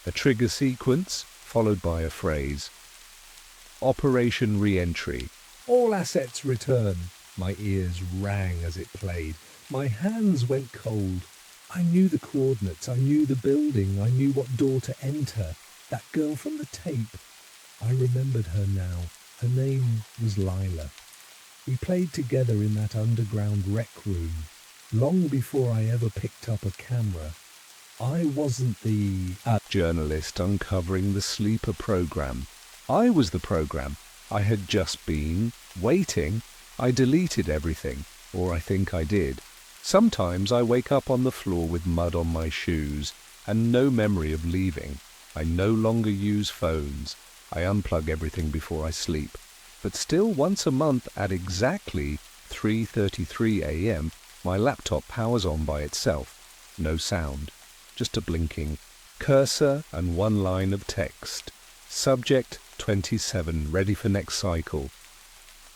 A trigger sequence, followed by a phrase. Operation Re-entry. All assets return. My ears rang as it played. My hands went cold. I knew the coordinates, I knew the building, I knew what door to enter. That girl from the tape. I remembered her now. Her name was Lila. We played together in that underground rec room, long before I ever picked up a camera. I wasn't the journalist uncovering the sleeper program. I was the program. I had just been waiting. I deleted everything, or I think I did. Sometimes I wake up on the floor with mud on my shoes and no memory of leaving. I no longer use phones. I unplug everything before I sleep. But still, once a month at exactly 3:33 a.m., my laptop powers on by itself. No sound, just a blinking cursor and one line of text. Subject 27, ready for next cycle.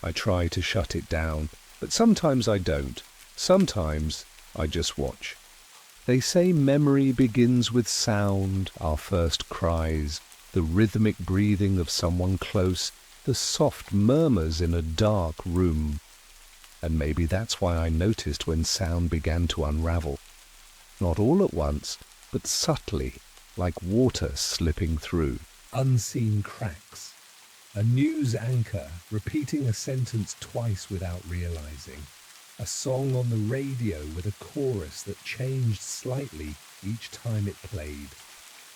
I try to shut it down, but sometimes I don't. Sometimes I just watch. They say memory begins with sound, our first cries, the rhythmic breathing of someone close, the soft murmurs in a dark room. And maybe that's why I noticed when sound began to unravel. Not all at once, but subtly, like water slipping through. unseen cracks. A news anchor repeating a sentence twice without realizing. A song on the radio with a chorus that changed slightly each time it played.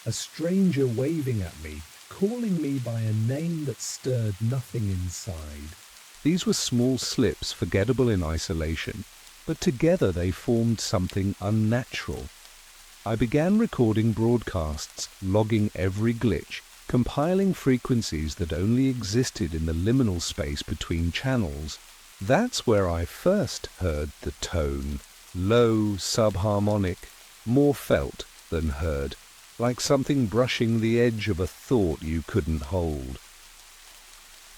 A stranger waving at me, calling me by a name that stirred nothing inside. These were small slips, forgettable in isolation, but together they formed something unnatural. I began recording broadcasts, logging every glitch, compiling frequencies that only existed in the liminal space between channels. That's where I first heard the tone, low, subharmonic, more felt than heard, like something brushing the edge of a thought you couldn't hold.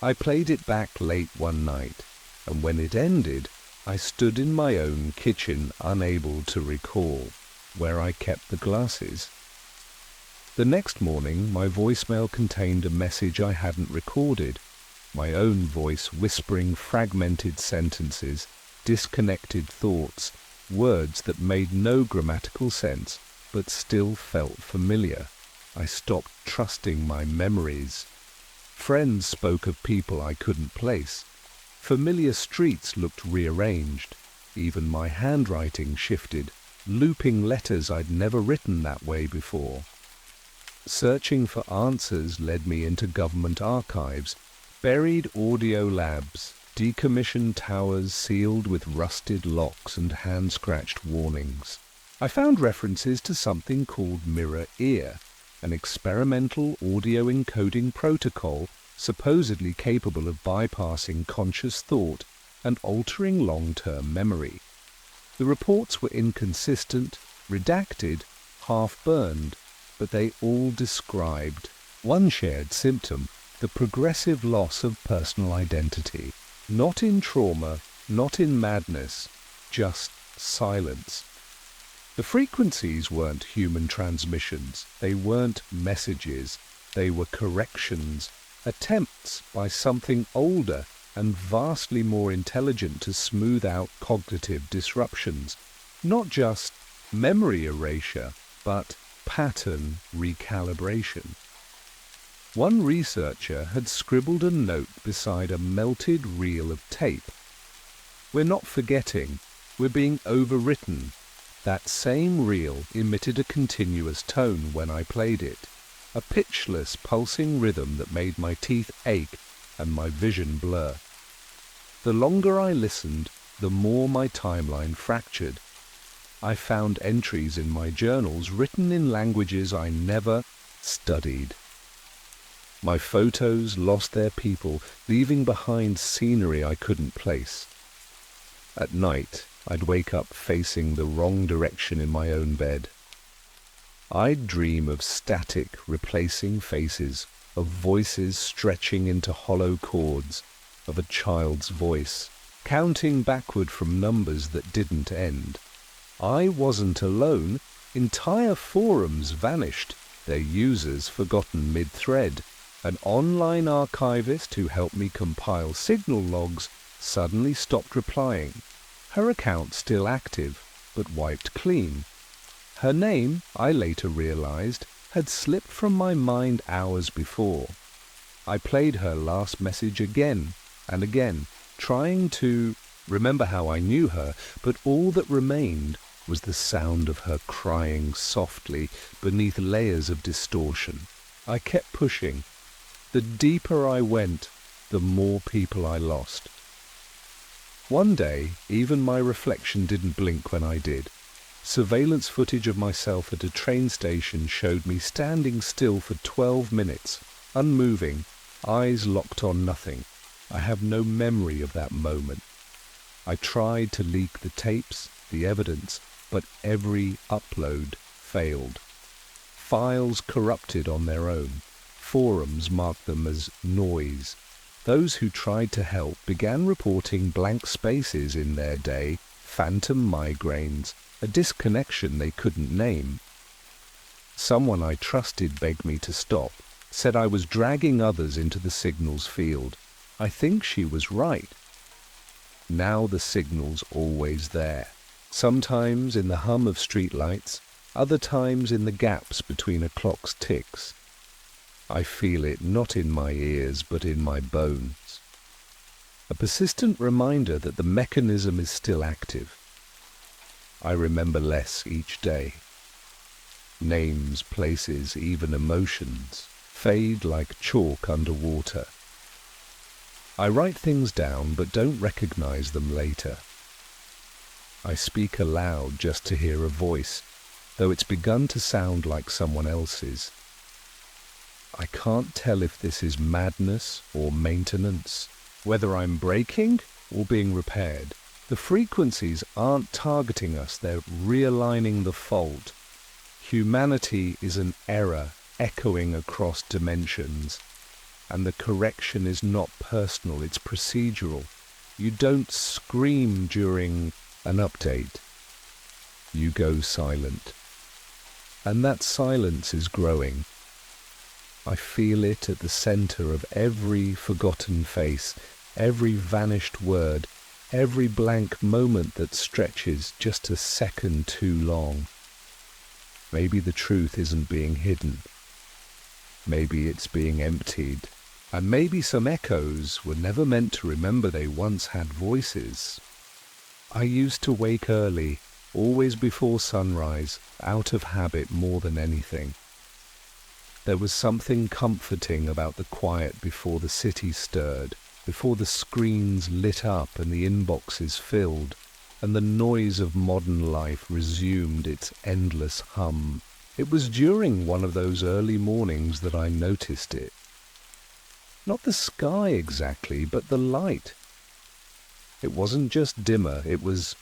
I played it back late one night, and when it ended, I stood in my own kitchen, unable to recall where I kept the glasses. The next morning, my voicemail contained a message I hadn't recorded, my own voice whispering fragmented sentences, disconnected thoughts, words that made no grammatical sense, but still felt familiar. I stopped trusting my memories. Friends spoke of people I couldn't place. Familiar streets looked rearranged. Even my handwriting shifted, looping letters I'd never written that way before. Searching for answers led me into government archives, buried audio labs, decommissioned towers sealed with rusted locks and hand-scratched warnings. I found references to something called Mirror Ear, an experimental audio encoding protocol supposedly capable of bypassing conscious thought and altering long-term memory. The reports were inconsistent, redacted, half-burned, but they all described one shared symptom: the progressive loss of personal identity. Not in trauma, not in madness, just silence. The frequencies weren't human transmissions, they weren't messages, they were corrections, attempts by something older and vastly more intelligent to smooth out cognitive disruptions. Not just memory erasure, but pattern recalibration. One researcher had scribbled a note beside a melted reel of tape. We're not forgetting, we're being overwritten. That same reel emitted a continuous tone when I played it, a pitchless, pulsing rhythm that made my teeth ache and my vision blur. The longer I listened, the more my timeline fractured. I found entries in my journals written in languages I never studied. My photos lost their people, leaving behind scenery I couldn't place. At night, I'd wake up facing the wrong direction in my own bed. I'd dream of static replacing faces, of voices stretching into hollow chords, of a child's voice, counting backward from numbers that didn't end. I wasn't alone. Entire forums vanished, their users forgotten mid-thread. An online archivist who helped me compile signal logs suddenly stopped replying. Her account still active, but wiped clean. Her name, I later realized, had slipped from my mind hours before. I played her last message again and again, trying to remember how I knew her, but all that remained was the sound of her crying softly beneath layers of distortion. I kept pushing. The deeper I went, the more people I lost. One day, even my reflection didn't blink when I did. Surveillance footage of myself at a train station showed me standing still for 12 minutes, unmoving, eyes locked on nothing. I have no memory of that moment. I tried to leak the tapes, the evidence, but every upload failed. Files corrupted on their own. Forums marked them as noise. Those who tried to help began reporting blank spaces in their day, phantom migraines, a disconnection they couldn't name. Someone I trusted begged me to stop, said I was dragging others into the signal's field. I think she was right. Now the signal's always there, sometimes in the hum of streetlights, other times in the gaps between a clock's ticks. I feel it not in my ears but in my bones. A persistent reminder that the mechanism is still active. I remember less each day. Names, places, even emotions fade like chalk underwater. I write things down but don't recognize them later. I speak aloud just to hear a voice, though it's begun to sound like someone else's. I can't tell if this is madness or maintenance, whether I'm breaking or being repaired. The frequencies aren't targeting us, they're realigning the fault. Humanity is an error echoing across dimensions, and the correction is not personal, it's procedural. You don't scream during an update. You go silent. And that silence is growing. I feel it at the center of every forgotten face, every vanished word, every blank moment that stretches just a second too long. Maybe the truth isn't being hidden. Maybe it's being emptied. And maybe some echoes were never meant to remember they once had voices. I used to wake early, always before sunrise, out of habit more than anything. There was something comforting about the quiet before the city stirred, before the screens lit up and the inboxes filled, and the noise of modern life resumed its endless hum. It was during one of those early mornings that I noticed it. Not the sky exactly, but the light. It wasn't just dimmer, it was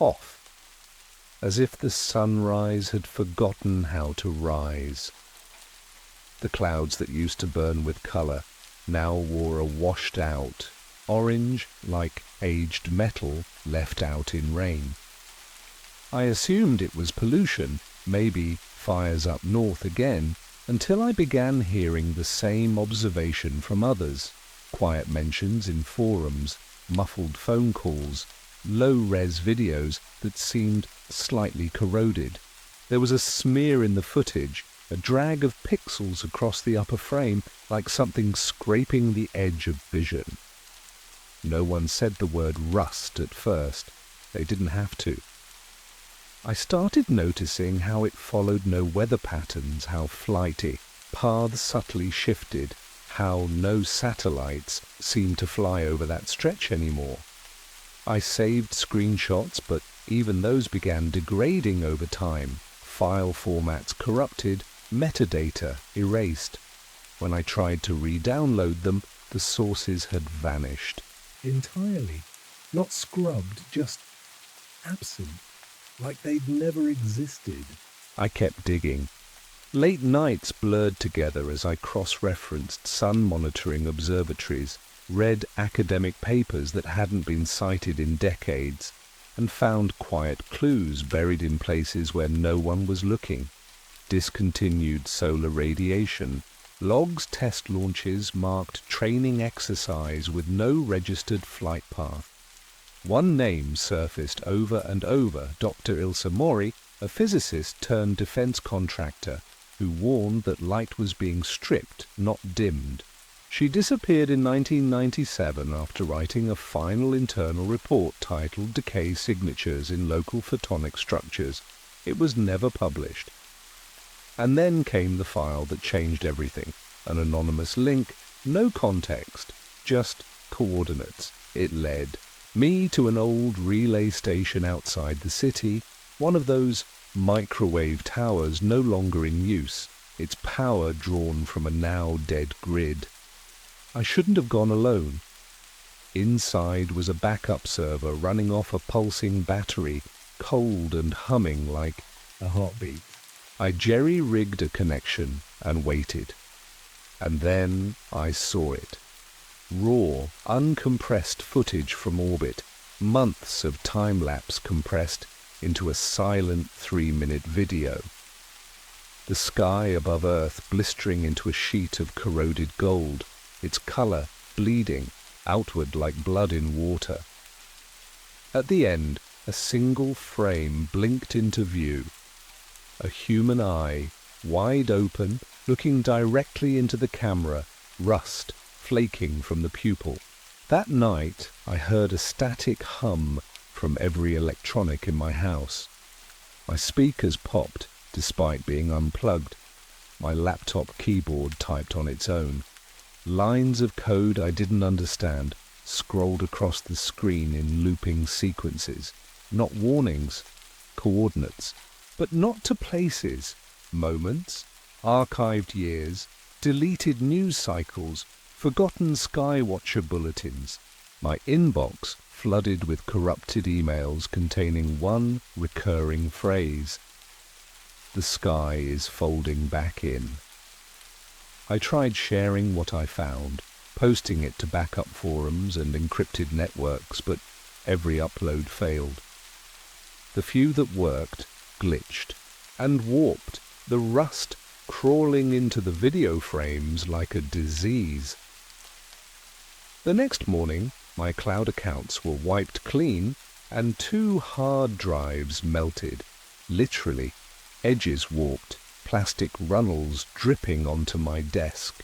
off, as if the sunrise had forgotten how to rise. The clouds that used to burn with colour now wore a washed-out orange, like aged metal left out in rain. I assumed it was pollution, maybe fires up north again, until I began hearing the same observation from others, quiet mentions in forums, muffled phone calls, low-res videos that seemed slightly corroded. There was a smear in the footage, a drag of pixels across the upper frame, like something scraping the edge of vision. No one said the word rust at first. They didn't have to. I started noticing how it followed no weather patterns, how flighty, paths subtly shifted, how no satellites seemed to fly over that stretch anymore. I saved screenshots, but even those began degrading over time. File formats corrupted, metadata erased. When I tried to re-download them, the sources had vanished. Entirely. Not scrubbed, just absent. Like they'd never existed. I kept digging. Late nights blurred together as I cross-referenced sun-monitoring observatories, read academic papers that hadn't been cited in decades, and found quiet clues buried in places where no one was looking. Discontinued solar radiation. Logs test launches marked training exercise with no registered flight path. One name surfaced over and over, Dr. Ilse Mori, a physicist turned defense contractor, who warned that light was being stripped, not dimmed. She disappeared in 1997 after writing a final internal report titled Decay Signatures in Local Photonic Structures. It was never published. And then came the file that changed everything. An anonymous link, no context, just coordinates. It led me to an old relay station outside the city, one of those microwave towers no longer in use, its power drawn from a now dead grid. I shouldn't have gone alone. Inside was a backup server running off a pulsing battery, cold and humming like A heartbeat. I jerry-rigged a connection and waited. And then I saw it. Raw, uncompressed footage from orbit, months of time-lapse compressed into a silent 3-minute video. The sky above Earth blistering into a sheet of corroded gold, its color bleeding outward like blood in water. At the end, a single frame blinked into view. A human eye, wide open, looking directly into the camera, rust flaking from the pupil. That night, I heard a static hum from every electronic in my house. My speakers popped, despite being unplugged. My laptop keyboard typed on its own. Lines of code I didn't understand scrolled across the screen in looping sequences. not warnings, coordinates, but not to places, moments, archived years, deleted news cycles, forgotten Skywatcher bulletins. My inbox flooded with corrupted emails containing one recurring phrase: "The sky is folding back in." I tried sharing what I found, posting it to backup forums and encrypted networks, but every upload failed. The few that worked glitched and warped, the rust crawling into the video frames like a disease. The next morning, my cloud accounts were wiped clean and 2 hard drives melted, literally, edges warped, plastic runnels dripping onto my desk.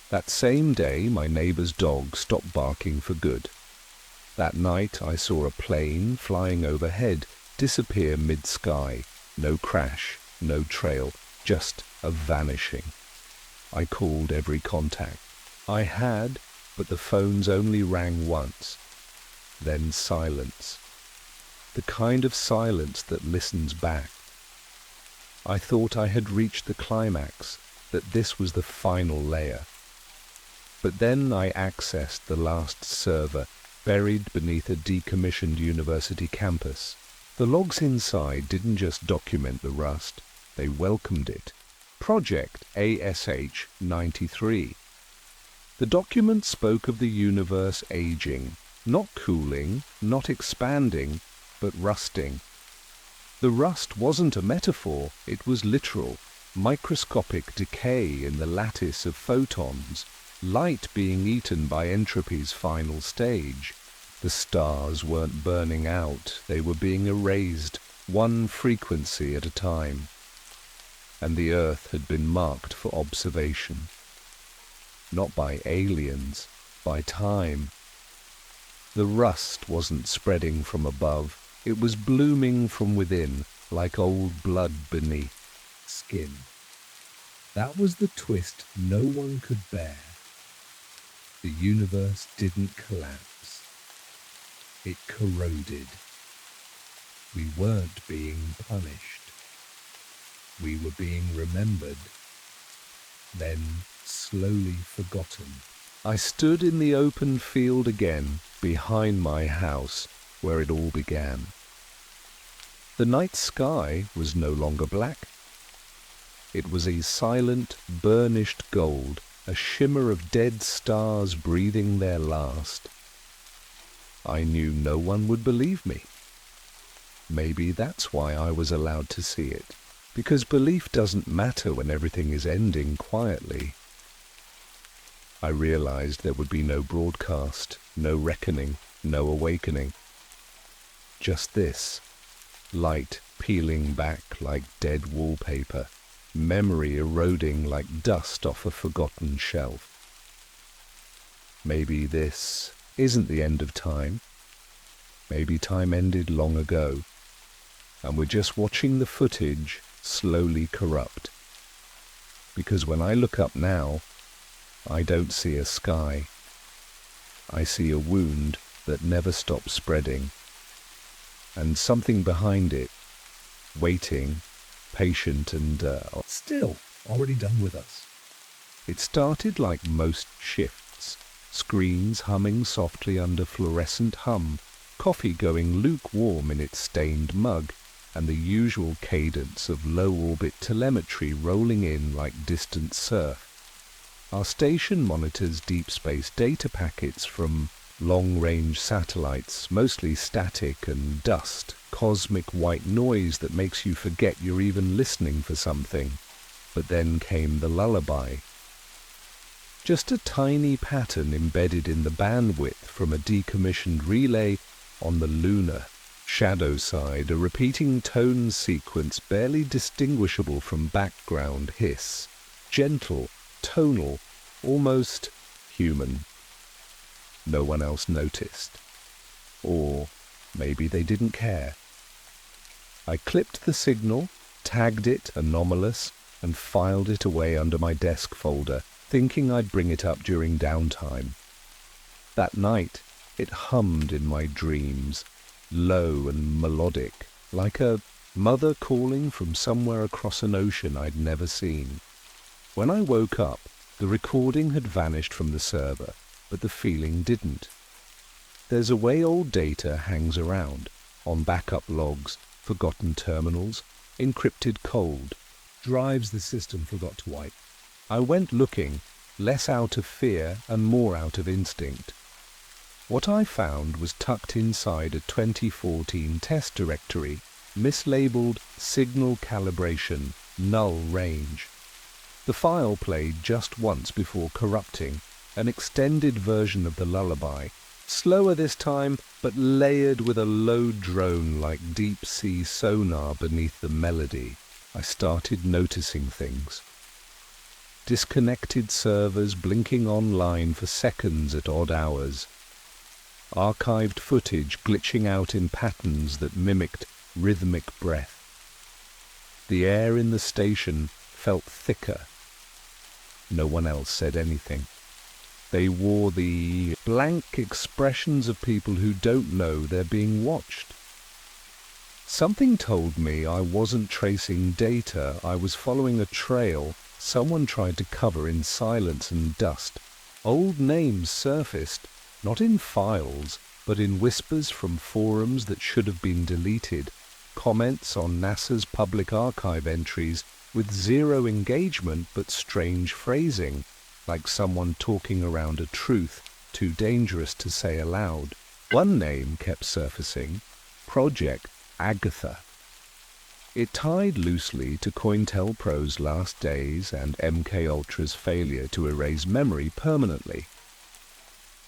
That same day, my neighbor's dog stopped barking for good. That night, I saw a plane flying overhead disappear mid-sky. No crash, no trail, just a vanishing. I called every contact. I had, but the phones only rang once. Then silence. The kind of silence that listens back. I thought I had reached the climax, that this was the final layer. But then I accessed the last server, buried beneath a decommissioned university campus. The logs inside didn't just document the rust, they welcomed it. Project ASH-93. The document spoke of the universe aging, not cooling, not expanding, but rusting. The rust wasn't a metaphor, it was literal, microscopic decay in the lattice of photons, light being eaten by entropy's final stage. The stars weren't burning out, they were being erased, one frequency at a time. And the Earth had been marked for observation. Not by aliens, by time. The rust wasn't spreading from above, it was blooming from within, like old blood beneath. Skin. That was the twist no one could bear. The universe didn't collapse. It corroded. We weren't being punished. We were being remembered, then slowly forgotten. I stood in the open field again, behind my house, where it all began. The night sky was no longer black. It was a silent, burnished gold, a shimmer of dead stars breathing their last. I knew no one would believe me. Maybe that's why I was allowed to see it, because belief doesn't matter when everything is ending quietly. I realized there would be no broadcast, no reckoning, no awakening. Just this, light peeling back like dead wallpaper, memory eroding like dust off a forgotten shelf. Maybe this isn't the end of time. Maybe time ended long ago, and we're just watching the footage slowly corrupt. Because when I look up now, I don't see a sky. I see a wound that never stops spreading, and something behind it, waiting, patient and still already done with us. It started like most shifts, screens humming softly under fluorescent hum, coffee going lukewarm in its stained mug, and the usual cadence of low-orbit telemetry rolling in like distant surf. Our station monitors deep space data packets from long-range satellites, mostly static and dust, cosmic white noise that makes you forget you're even listening for something. But then came the lullaby. Just a tiny pattern embedded in the bandwidth from a decommissioned relay on the lunar shadow side, a repeating tone sequence barely distinguishable from background hiss. Gentle, tonal, almost human. No one else noticed. Or maybe they didn't care. I clipped the signal, tagged it anomalous, and filed it away under my desk folder, thinking I'd bring it up during downtime. That night, it hummed in my dreams, low and melodic, like a mother calling from somewhere across an ocean I'd never seen. When I woke up, the recording had vanished from the server, but the feeling didn't. There's a way old data hangs around, on backup logs, forgotten terminals, encrypted cold, Drives the system forgot to wipe. I went looking, less out of fear and more out of instinct. What I found was tucked inside a 2014 test directory, mislabeled Signal Calibration, Null Range. The file played just once before corrupting, an extended version of the lullaby, slower this time, but layered with a low drone like deep-sea sonar beneath the melody. I started noticing things. Disconnected servers blinking online for seconds at odd hours. Archived footage glitching out in patterns that mimicked rhythmic breath. The air in the station felt thicker. No one else said anything. They wore the blank expressions of people who don't know they're being watched. Something told me I wasn't tracing data, I was following a trail someone tried to cover in silence and dust. Old names surfaced, not in files, but in whispers from forums that should have been deleted, comments on NASA's public archive entries with zero engagement but strange phrasing, like someone talking around a truth too dangerous to say aloud. One name kept surfacing, Project Agatha. It tied loosely to COINTELPRO's last days and MKUltra's failure to erase memory permanently.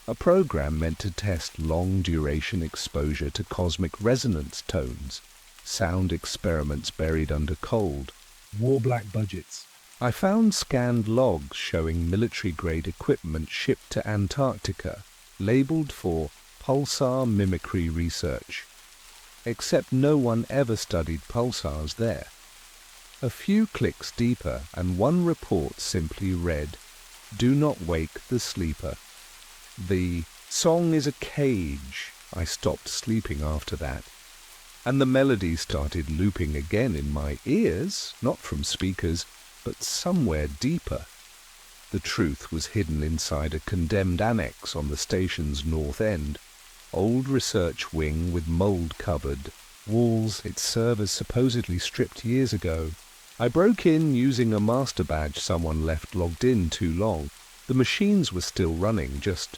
A program meant to test long-duration exposure to cosmic resonance tones, sound experiments buried under cold. Wore black budgets. I found scanned logs showing military-grade equipment shipped to Antarctica, labeled for pulsar mimicry research. Except no one ever studied pulsars there. A few clicks deeper and one report simply read, "Do not wake the sleeper." The song is a cage. I stopped sleeping after that. And the melody started looping again in my ears, not from speakers, but somewhere deeper. The truth was hidden inside a condemned annex on the station's north end. Old research wing with mold-covered walls, its servers supposedly stripped years ago. I broke in using a master badge someone left logged in too long. The machines were still running, just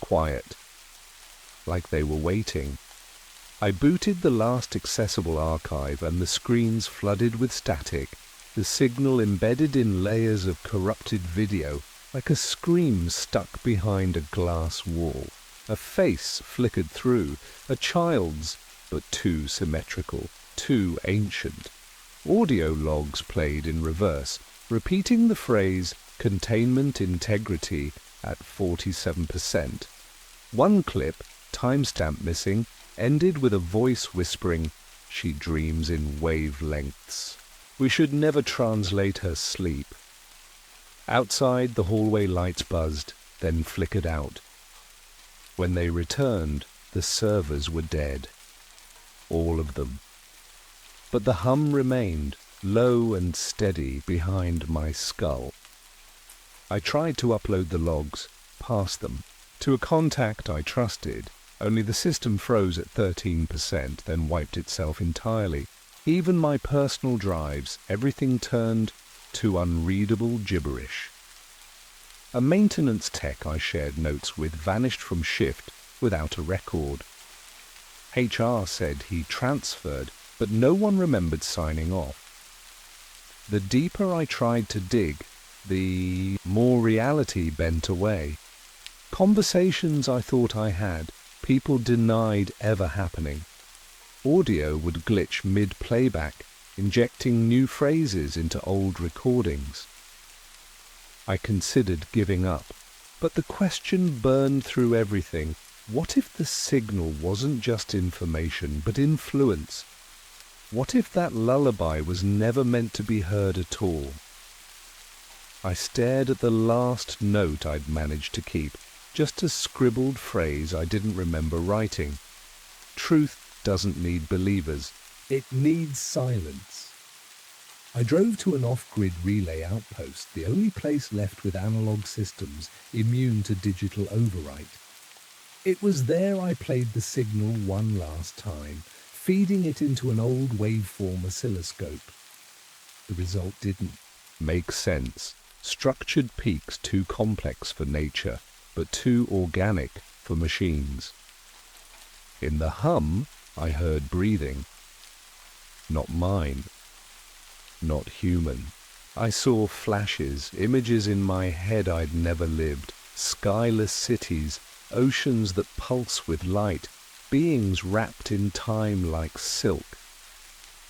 quiet, like they were waiting. I booted the last accessible archive and the screens flooded with static, the signal embedded in layers of corrupted video, like a scream stuck behind a glass wall. A face flickered through, a child's, but too symmetrical, too ancient. Audio logs played in reverse, repeating the phrase containment integrity at 47%. One clip, timestamp missing, ended with a voice whispering, "She dreams in wavelengths. We should never translate her sleep." Outside, the hallway lights buzzed, then flickered out. When they returned, the servers were dead. All of them. But the hum remained, low and steady behind my skull. I tried to upload the logs, pass them, to a contact I trusted, only the system froze at 13%, then wiped itself entirely. Even my personal drives, everything turned to unreadable gibberish. A maintenance tech I shared notes with vanished from shift without a record. HR said he transferred, but no one remembered signing off. The deeper I tried to dig, the more reality bent away. Conversations I thought I had, people denied ever happening. Audio would glitch mid-playback, injecting new phrases into old recordings. I considered giving up, but the question burned through everything. What if the signal wasn't just information, but influence? What if that lullaby was never meant to be heard at all? I stared at the last note I'd managed to keep, just a scribbled phrase I didn't remember writing. Truth doesn't need believers. It needs silence. I drove to an off-grid relay outpost, the only place left with analog systems immune to digital overwrite. It was there I played the signal one last time, feeding it into an old waveform oscilloscope. The result didn't Make sense. Structured peaks too complex for nature, but too organic for machines. In the hum, I heard breathing. Not mine. Not human. I saw flashes, images in my head I'd never lived, skyless cities, oceans that pulse with light, beings wrapped in time like silk.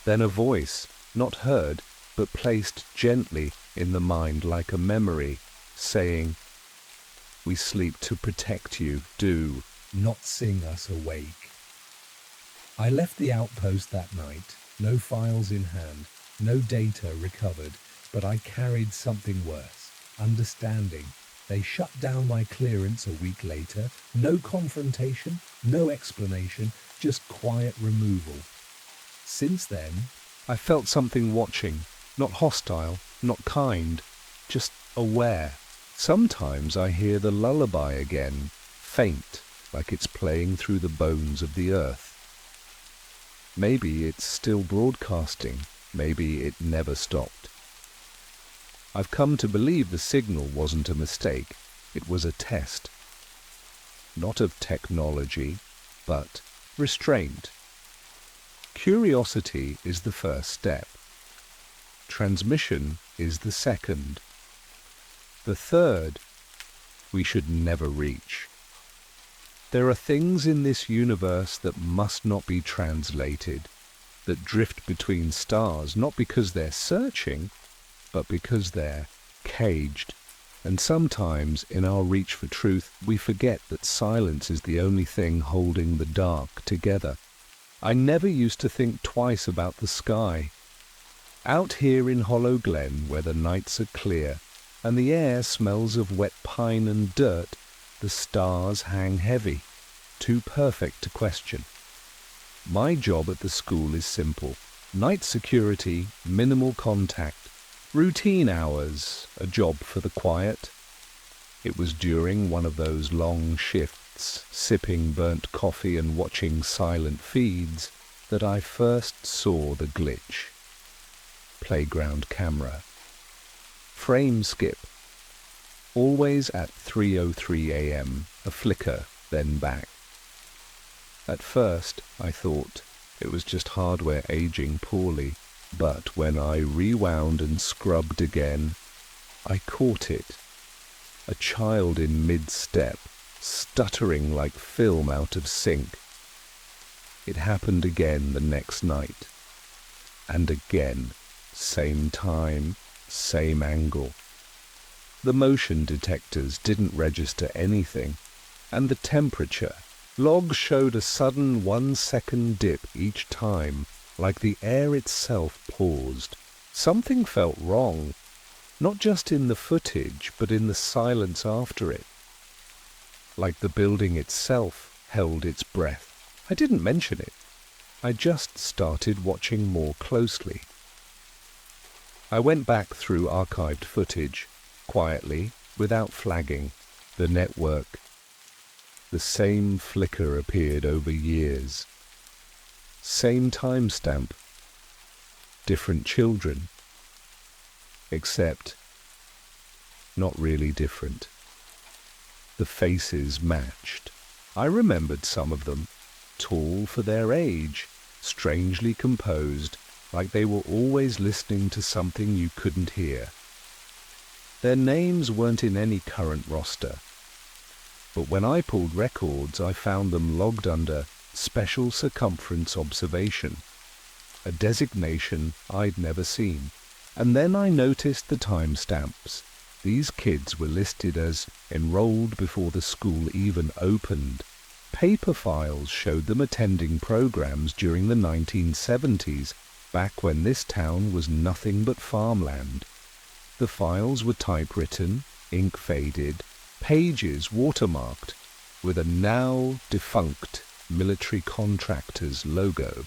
Then a voice, not heard, but placed gently in the mind like a memory, saying, "We sleep to protect you, do." not sing us awake. I left the outpost that night, no files in hand, no data recovered, but I carried something worse, understanding. They shut down my clearance a week later, no confrontation, no explanation, just quiet removal. Since then, I felt something watching, not hostile, not kind, just aware. Sometimes I hear the lullaby again, faint, like it's playing through the bones of the earth. Maybe it's still broadcasting, maybe it never stopped. I've come to believe the signal wasn't a mistake, it was a test. Not of technology, but restraint. Curiosity is the first step. Transmission is the second. The third, we should never reach. There are things in this universe that must not be translated, that drift between stars, not because they're searching, but because they're caged. And sometimes, in our reach for truth, we forget that silence is the only thing holding the dark together. I never used to think twice about the sky. Out here in Hollow Glen, where the nights are clear, and the air smells of wet pine and dirt, the stars hang heavy, too perfect to question. My job at the school is simple. Night security, minimal contact, routine hours, a job for the quiet. It was during one of those long shifts, sipping burnt coffee and watching silent feeds, that I first saw the glitch. Playground camera. Frame skip. Always at 3:03 a.m., a flicker, then back. At first, I thought it was just hardware aging poorly, but when I rewound and scrubbed again, I caught it. A child in mid-step, stuttering like film out of sync. It happened again the next night. And again, same time, same angle. The motion detectors didn't register anything, and the temperature. Logs showed a sudden 1-second dip each time, like the air itself paused. Something felt wrong, not just in the footage, but in the silence after it. Like the building itself held its breath. I didn't mention it. I just started watching more closely. I went back through archived footage, quietly, without flagging. The network. The same flicker appeared over years. Same timestamp. Different children. Except, not really different. The faces matched. I remembered some of them, tall for their age, strangely composed, like they were always listening to something you couldn't hear. Their names weren't in any current roster, but when I pulled records, I found them logged under Special Circumference Observation, a designation I'd never seen. And then I noticed the timestamps. These kids were listed as enrolled before the school even opened. Paper files showed them attending programs during the 1970s, back when this town was nothing but farmland. The files were typewritten, ink faded, pages watermarked, with a now defunct military contractor's logo.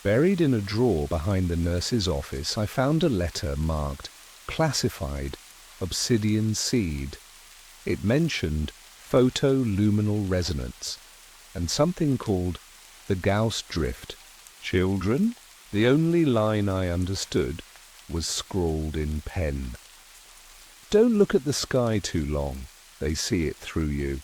Buried in a drawer behind the nurse's office, I found a letter marked Classified Obsidian Seed. It mentioned photoluminal resonance and something called the Gauss drift. Children? The only line I understood was scrawled in pen. Don't look at the sky too long. They see it through you.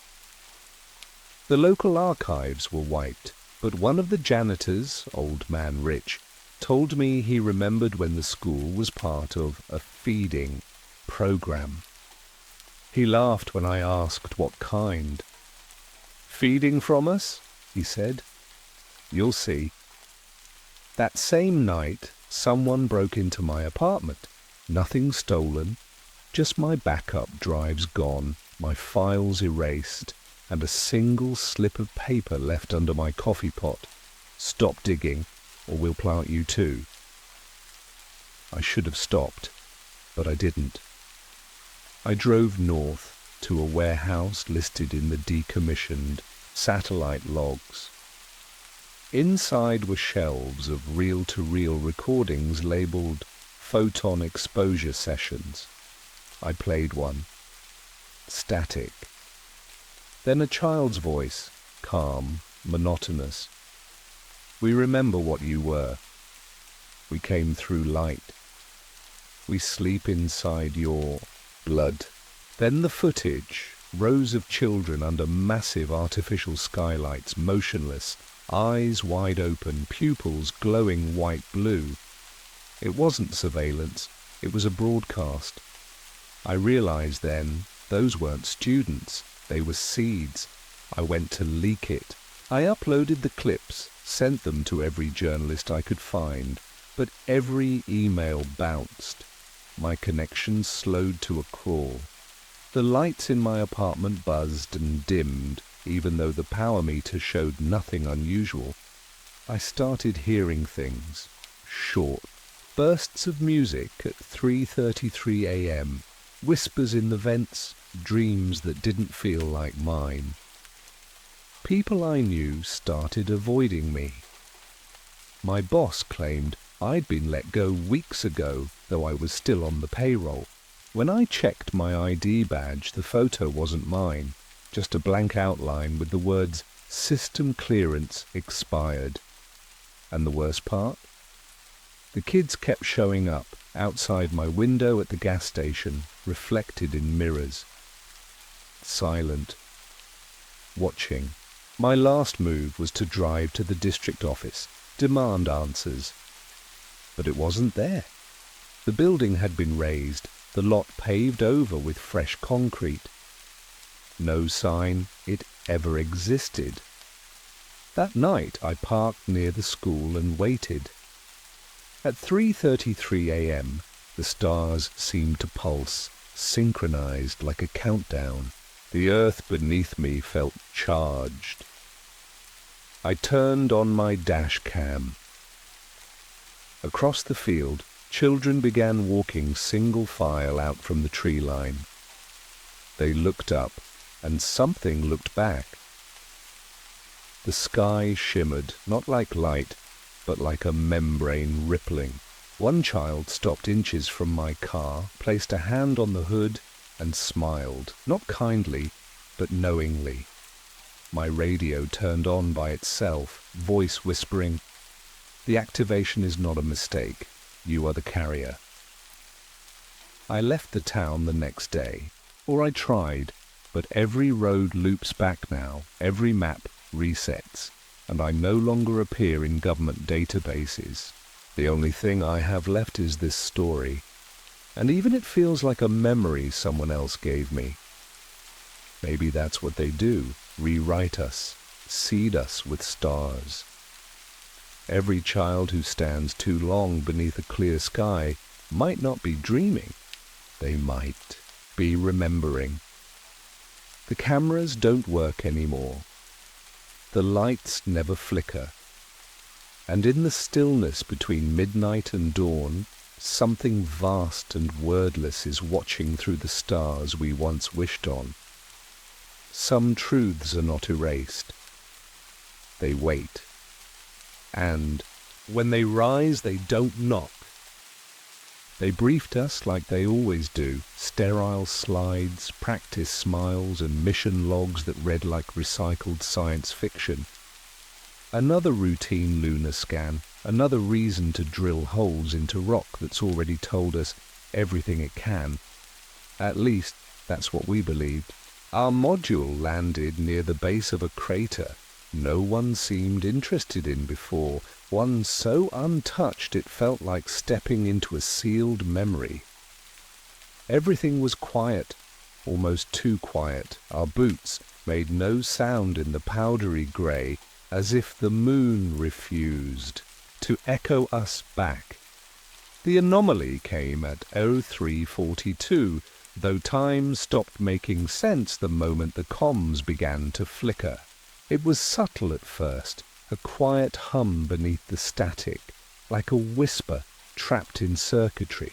The local archives were wiped, but one of the janitors, Old Man Rich, told me he remembered when the school was part of a feeding program. He laughed when I asked what kind. Feeding from us? He said. You'll see. That same night, someone broke into my apartment. Nothing stolen, just my backup drives gone, my files erased, and a single slip of paper left under my coffee pot. Stop digging, or we'll plant you too. I should have stopped, but I didn't. I drove north to a warehouse listed in the decommissioned satellite logs. Inside were shelves of reel-to-reel recordings labeled Photon Exposure Sessions. I played one. Static. Then a child's voice, calm, monotonous. We remember what you were. We came through light. We sleep inside your blood. Then the footage, rows of children under massive artificial skylights, motionless, eyes wide open, pupils glowing white-blue. It wasn't surveillance, it was a broadcast. I realized then those weren't students, they were seeds. I went to leak it. I uploaded the clips, sent them to every journalist I could find, but every email bounced. My connection slowed to a crawl. The lights in my apartment buzzed and dimmed, even though the power meter showed nothing unusual. I started hearing things. Short bursts of music at 3:33 a.m., whispers in the vents, dreams that didn't feel like mine. People I knew started avoiding me. My boss claimed I'd been let go weeks ago, though I was still on the payroll. When I checked my ID badge, the photo wasn't mine, just a blank outline with the words "System Clearance Expired." And the worst part? The kids kept showing up outside my window at the gas station, reflected in mirrors. Silent. Watching. My last move was to drive to the district office, demand answers. But it wasn't there. The building had been razed, the lot paved over with fresh concrete. No sign it ever existed. That night I parked near the school and waited. At 3:33 a.m., the stars seemed to pulse, synchronized like a countdown. The earth beneath me felt charged. I turned on my dash cam. Across the field, children began walking single file out from the tree line. They looked up, and something looked back. The sky shimmered, not like light, but like a membrane rippling. One child stopped inches from my car, placed a hand on the hood, and smiled, not kindly, but knowingly. My radio turned on by itself, voice whispering, "The activation is not a mistake. You are the carrier." I left the town the next day, or I tried, but every road loops back now, every map resets, and I no longer appear in government databases. The only thing I have left is this story, and even it feels like a memory someone else gave me. Maybe that's what they do, rewrite us, seed us with stars. Every child who stands too long beneath a clear sky might not be dreaming. They might be remembering. The cameras don't work anymore. The lights never flicker. And in the stillness between midnight and dawn, something vast and wordless is watching through the stars we once wished on. Some truths are not erased. they wait. And when they rise, they don't knock. They briefed us like they always do, sterile slides, practice smiles, and mission logs that read like recycled science fiction. Another routine lunar scan, another reason to drill holes into rock that's already told us everything it can. At least, that's what we believed. Our module landed near the base of a crater no one seemed interested in before, one so untouched it felt like stepping into a sealed memory. Everything was quiet, almost too quiet. Our boots made no sound in the powdery grey, as if the moon refused to echo us back. The anomaly came at 03:42, though time stopped making sense the moment the comms began to flicker. It was subtle at first, a quiet hum beneath the static, like a whisper trapped in circuitry.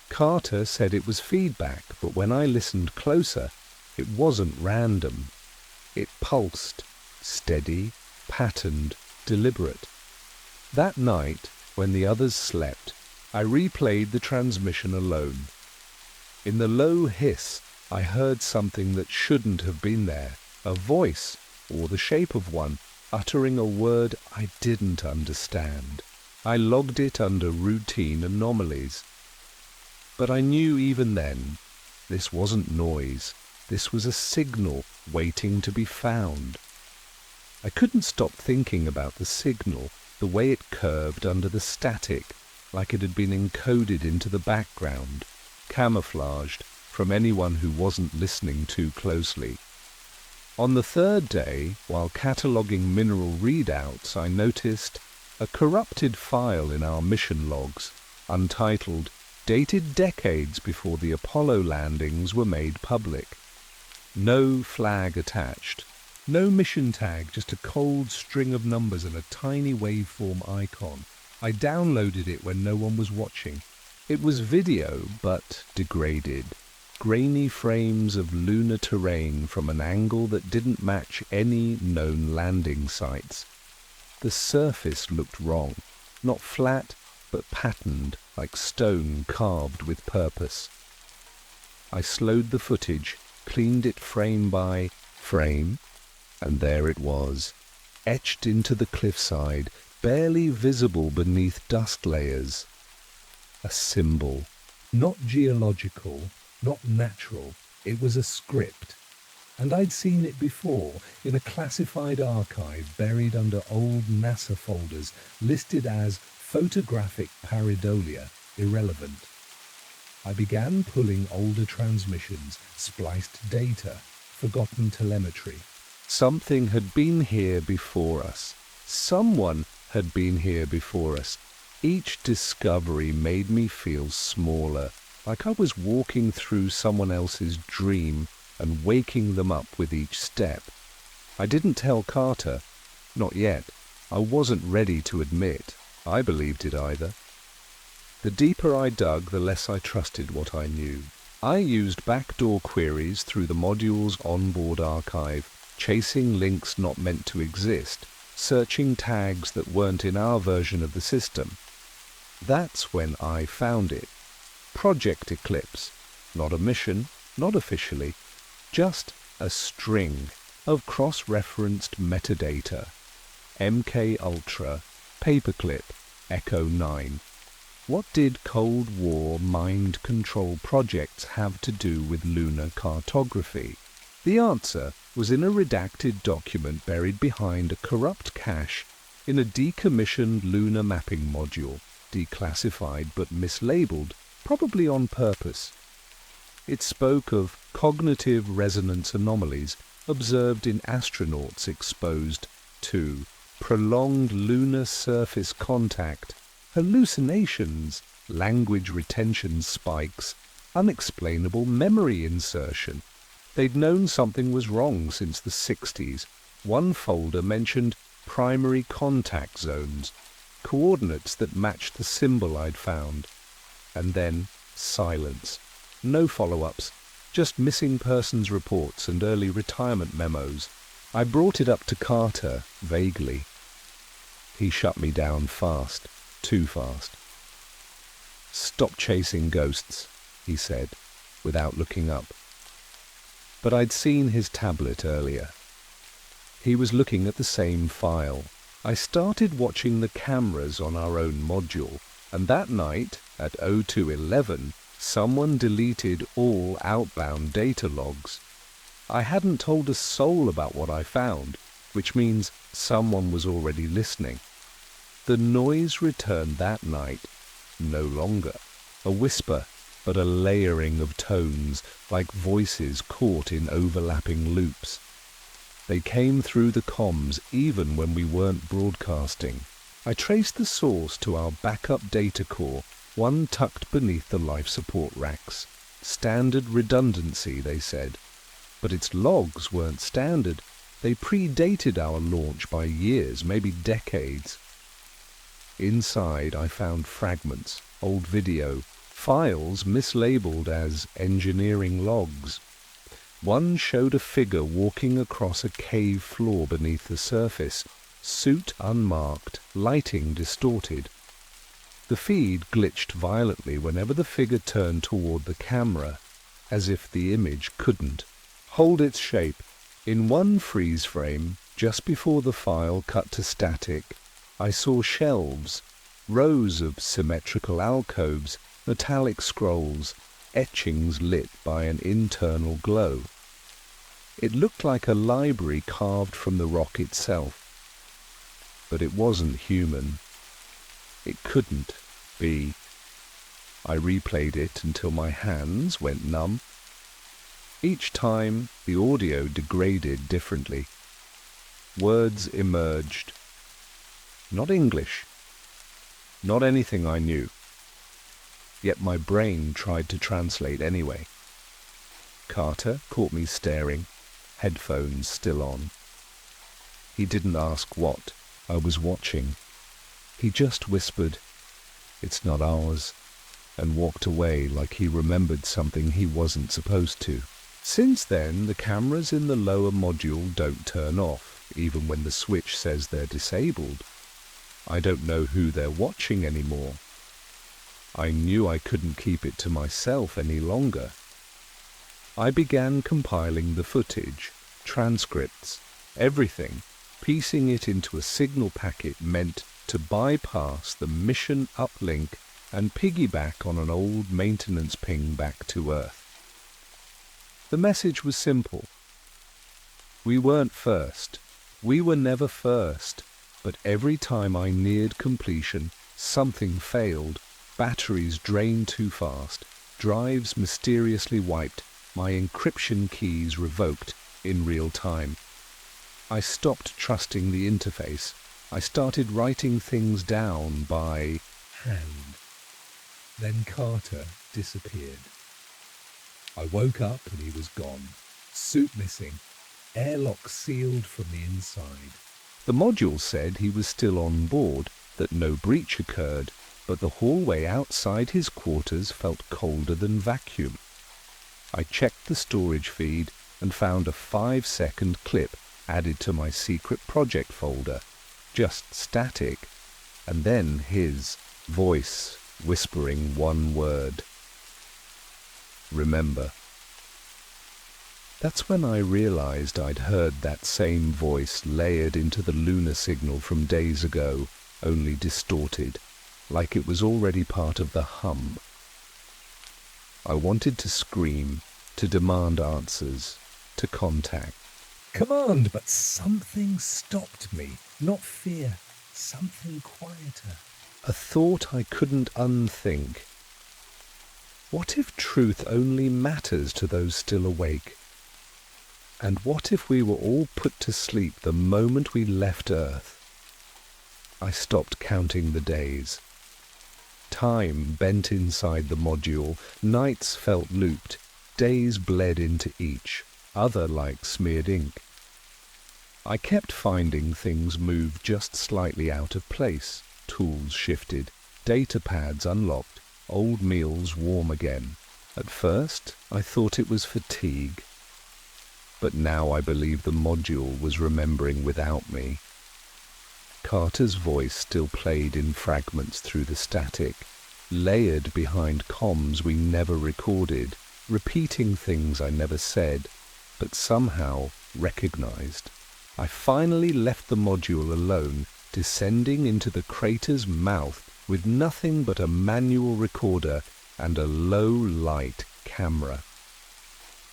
Carter said it was feedback, but when I listened closer, it wasn't random. It pulsed, steady, patterned, deliberate. That night, when the others slept, I replayed the transmission alone. In the low hiss, I heard something that shouldn't have been there, a voice, or the shape of one, uttering a word I didn't understand. I logged it under routine anomalies. But I knew even then, this wasn't noise, this was a signal waiting to be found. I couldn't stop thinking about the signal, the way it curved under the static, like it had been encoded into the background, camouflaged from anyone who wasn't listening too closely. On the third day, while cataloguing mineral readouts, I noticed a corrupted file in our mission logs, untitled, dated decades before the Apollo landings were made public. No flag attached, no mission tag, just a cold string of numbers and a tiny waveform icon. I downloaded it when no one was watching. It was video, but degraded. Grainy frames of lunar terrain from an angle that didn't match any known landing sites. The surface looked wrong, not flat, but patterned like stone carved with purpose. I slowed the footage, cleaned it frame by frame, and there it was, etched into the cliffside, barely visible beneath dust layers. A symbol. Not geological, not natural, it was a script. And I'd seen it before in a classified archive buried under old NASA folders listed as photographic pareidolia, irrelevant. I began pulling older transmissions, spliced data, forgotten telemetry. Something had been here before us. Someone had been here before us. Each discovery made me feel smaller, like I was walking through someone else's dream and waking them up with each step. I didn't tell Carter, not yet. I wasn't ready to admit I believed it either. The deeper I dug, the less I trusted what I knew. I used backdoor queries through the module's onboard archive, chasing links not meant to exist, searching tags that weren't in our version of the system. That's when I found it. Project Eclipse. Not a mission, not officially, just a string of cross-referenced metadata. MK Ultra, Paperclip, Echo 9. What did Cold War mind control projects have to do with lunar cartography? The answer was in a redacted document buried behind a corrupt cache in a decommissioned lunar mapping module, declassified but mislabeled, probably on purpose. It spoke of cognitive resonance anomalies observed in astronauts exposed to prolonged lunar surface contact, hallucinations, language retention spikes, unexplainable memory insertion. They'd known something was wrong since the 60s. One folder mentioned primary contact zones, coordinates that matched the symbol I'd found. And then silence. No follow-ups, just missing persons reports and early retirement memos. I brought it up to Carter, vaguely. He shut me down fast, too fast. "Stop chasing ghosts," he said, without looking up. But I'd seen his tablet earlier. He was looking at the same file. I started watching the cameras on our own module, and that night, at 02:11, someone deleted all outbound data logs. I hadn't told a soul about what I found, which means someone was already listening. The noise returned that night, no longer a whisper, but a layering of tones, like voices caught in overlapping loops. They came through the comms even when we weren't broadcasting. I traced the source to our backup data core, one tucked beneath the life support racks. Standard redundancy, they said. But its logs weren't standard. They predated our launch by years, maybe decades. Inside, I found fragments, old video, files mislabeled as engineering logs. One showed a figure walking across a cave floor beneath the surface, suit unmarked, lighting distorted. The feed glitched violently whenever the figure turned toward the camera, as if the image couldn't hold its shape. In one freeze frame, just before the file cut to static, I saw shelves, rows of symmetrical alcoves, metallic scrolls, etchings lit by an internal glow. It looked like a library carved from the rock itself. But it wasn't human. It couldn't be. I replayed it until my hands went numb. Each time, the audio degraded differently. Words emerged. Not English. Not anything I knew. Yet my brain tried to translate anyway. Carter caught me staring, headphones still on. He didn't ask what I was watching. He just whispered, "It's not ours," and walked away like he remembered something he wasn't supposed to. Since then, the cameras in the lower module don't turn off, even when the switch says they're disabled. I don't know who they're watching anymore. I knew I couldn't keep it to myself any longer. I began compiling the footage, transcripts, everything, piecing it into a signal packet meant to bypass the mission uplink and piggyback on an old maintenance ping back to Earth. The message was simple. We weren't first. We were never first. But every time I neared completion, something failed. Batteries drained too fast, drives mysteriously wiped, my encryption keys revoked in real time. I stopped trusting the interface. I started writing things down by hand. Then Carter disappeared. I woke up and he was gone. Suit missing. Airlock sealed from the inside. The module said he was still on board, that no breach occurred, but the hallway outside his quarters felt colder than vacuum. I checked the storage feed and found a 5-second clip added to my secret project folder, just static, and then his voice whispering one word. Remember. That's when I realized I'd heard that same voice layered into the lunar signal from days ago, only distorted, like it was already part of the hum. I wanted to scream, to demand answers, to contact. Command, but something stopped me. Not fear, something quieter. A thought I couldn't unthink. What if truth only matters to those still awake? And what if we were all put to sleep the moment we left Earth? I stopped counting the days. Time bent inside the module, nights felt looped, days bled into each, other like smeared ink. I kept finding things moved just slightly out of place, tools shifted, data pads unlocked, old meals warm again. At first, I thought it was fatigue. but now I believe the module was remembering without me. Carter's voice still played in fragments through the static, layered behind comms we never recorded, repeating things I never said, but somehow recognized. I finally left the module alone, descending into the crater's mouth with nothing but a manual recorder and a low-light camera.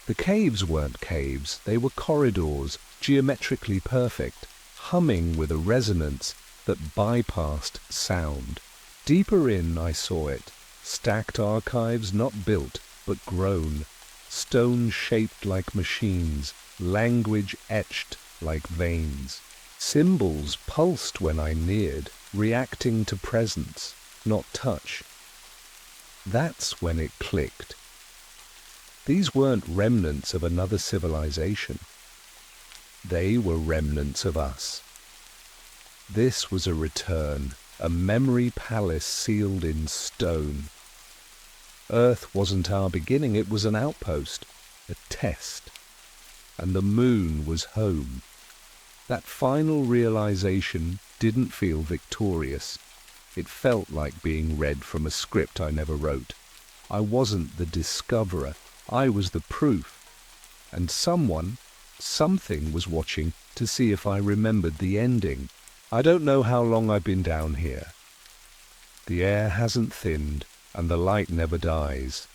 The caves weren't caves, they were corridors, geometrically perfect, humming with a resonance that bypassed sound. Deeper in I saw it, stacked archives not built but grown, stone shaped like machines, language etched like veins. Symbols pulsed when I neared, reacting to presence, not touch. That's when it clicked. These weren't remnants of another civilization. They were remnants of us. This was a return, a memory palace sealed in stone. Earth wasn't our beginning, it was an outpost, a test. And the moon was home. That final realization didn't feel victorious. It felt like being read from a script I never wrote. I wasn't the discoverer, I was the proof. And something was watching to see if I remembered the ending. I don't know how long I've been down here. The air hasn't thinned, and the light never dies.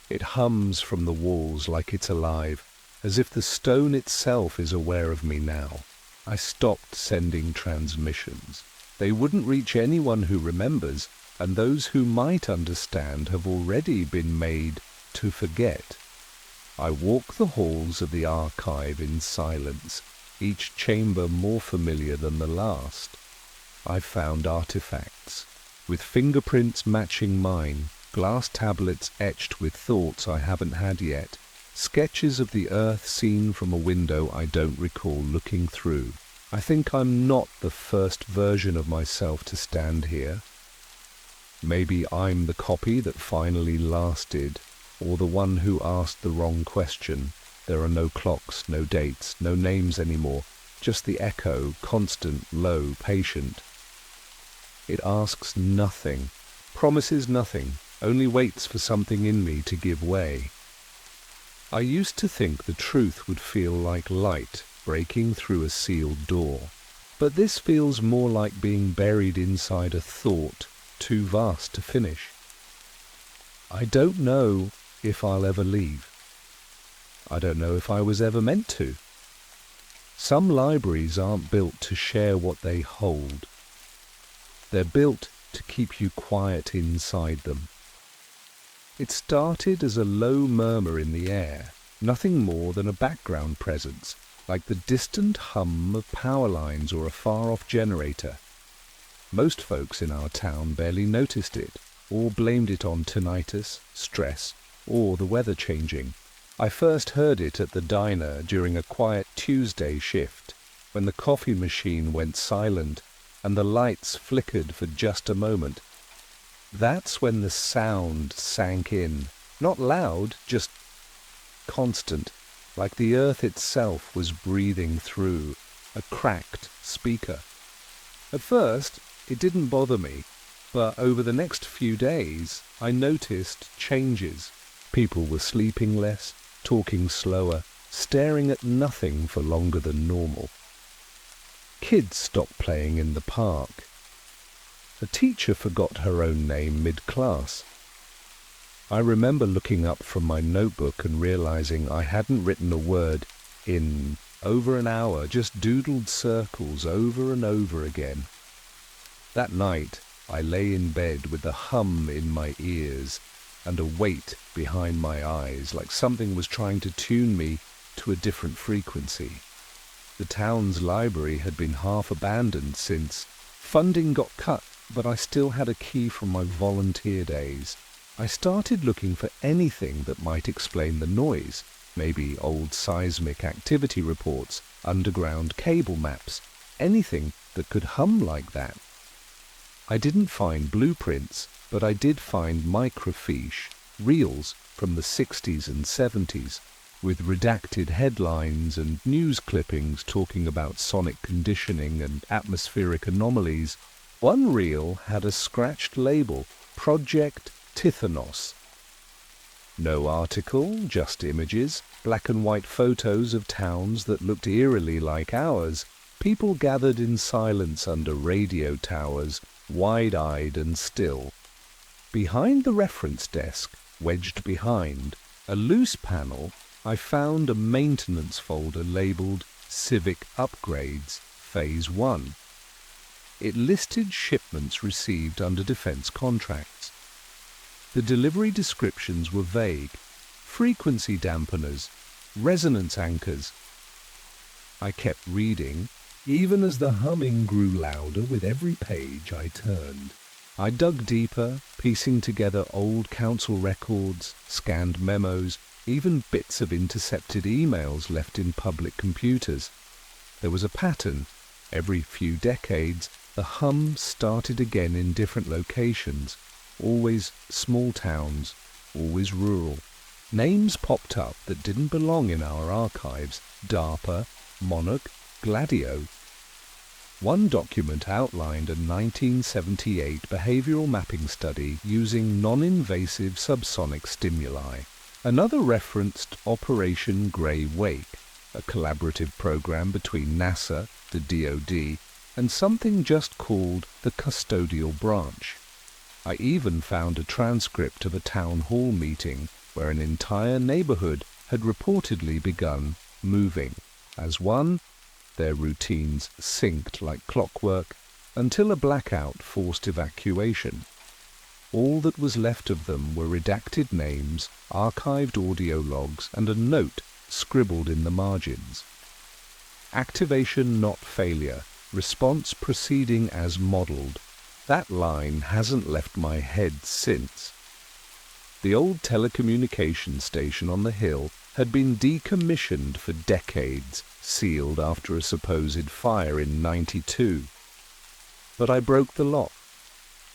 It hums from the walls like it's alive, as if the stone itself is aware of me now. I stopped sending transmissions. They wouldn't reach anyone who remembers, and those who might understand have already been made to forget. I walk the halls of the archive in silence, each chamber more familiar than the last. I found artifacts, with fingerprints matching mine, glass tablets etched with thoughts I haven't had yet, sketches of the earth seen from a window I don't recall looking through. I think I'm not the first version of myself to stand here. Maybe I'm the copy that finally lasted, or the one who asked the wrong question. There are no clocks, no dates, no names anymore, just the echo, constant, low, patient. It asks nothing, promises nothing, only waits for something in me to give way. I used to think the truth would feel like light breaking through a sealed door, but this feels more like being buried inside a thought too vast to finish. I don't know if I'll ever leave. I don't know if I was ever meant to. Some libraries aren't built to share what they hold. They're built to keep you quiet inside them. It started as a low murmur in the air, nothing more than a background presence, like the distant hum of power lines or a far-off generator. Most folks in our town barely noticed it, or blamed it on tinnitus, stress, or the weather changing. I first heard it at the diner during a quiet Tuesday shift, when the coffee machine went silent and the lights flickered for just a moment. That's when the sound sank in, not loud, just constant, like the earth itself was breathing through a cracked speaker. At first, it didn't bother me, but over the next few days, I noticed changes. People were sleeping less, talking slower, staring at nothing for longer than normal. Kids stopped playing in the park. A teacher forgot her own name mid-class. I remember looking up from my notebook and realizing I hadn't written a word in over an hour, just doodled circles over and over again. That night, I lay in bed with the hum in my ears and a weight behind my eyes, like something was trying to tune me to a different frequency. The town's library had been half abandoned since funding got cut, but I still had a key from my volunteer days. I started looking for anything that might explain the noise, maybe old seismic activity reports, underground cable maps, anything that could hum like that. I didn't find blueprints, but I did find microfiche, reels from the 60s and 70s, with redacted headlines and news clippings talking about sonic conditioning and atmospheric anomalies. One reel had a scratched label, Project Tithanos. No article, just images, black and white photos of towns that looked eerily like ours. People gathered in silence under radio towers, wide-eyed and still. Behind the reference desk, wedged behind, a loose panel, I found a maintenance folder labeled Civic Upgrades, Phase 1. It listed shipments received under defense contracts. The delivery descriptions were vague. Frequency dampeners, resonance anchors. I kept reading, even as the humming grew louder with every page I turned. I dug deeper, piecing together old council records, scanned memos, even bits of intercepted emails left in public computers. There was a pattern. Every few decades, the hum started again in different locations, always small towns, always rural. Names popped up that didn't belong in our archives: DARPA, Monarch, Gladio. One document outlined a 1978 behavioral mapping study using non-invasive subsonic stimuli. Another referenced Operation Grey Wake, a collaborative program between NASA, the DoD, and something just called the Custodial Branch. I even found a transcript of a town hall meeting where an entire neighborhood had reportedly begun moving. As one, their routines synced like clockwork until a blackout forced evacuation. All that was left of them were redacted names, archived audio logs, and a note scribbled in the margins. Activation not failure, response proceeding as modeled. That line hasn't left my head since. The old telecommunications station on the hill had been decommissioned for decades, sealed after a supposed fire in '92. But I broke the lock.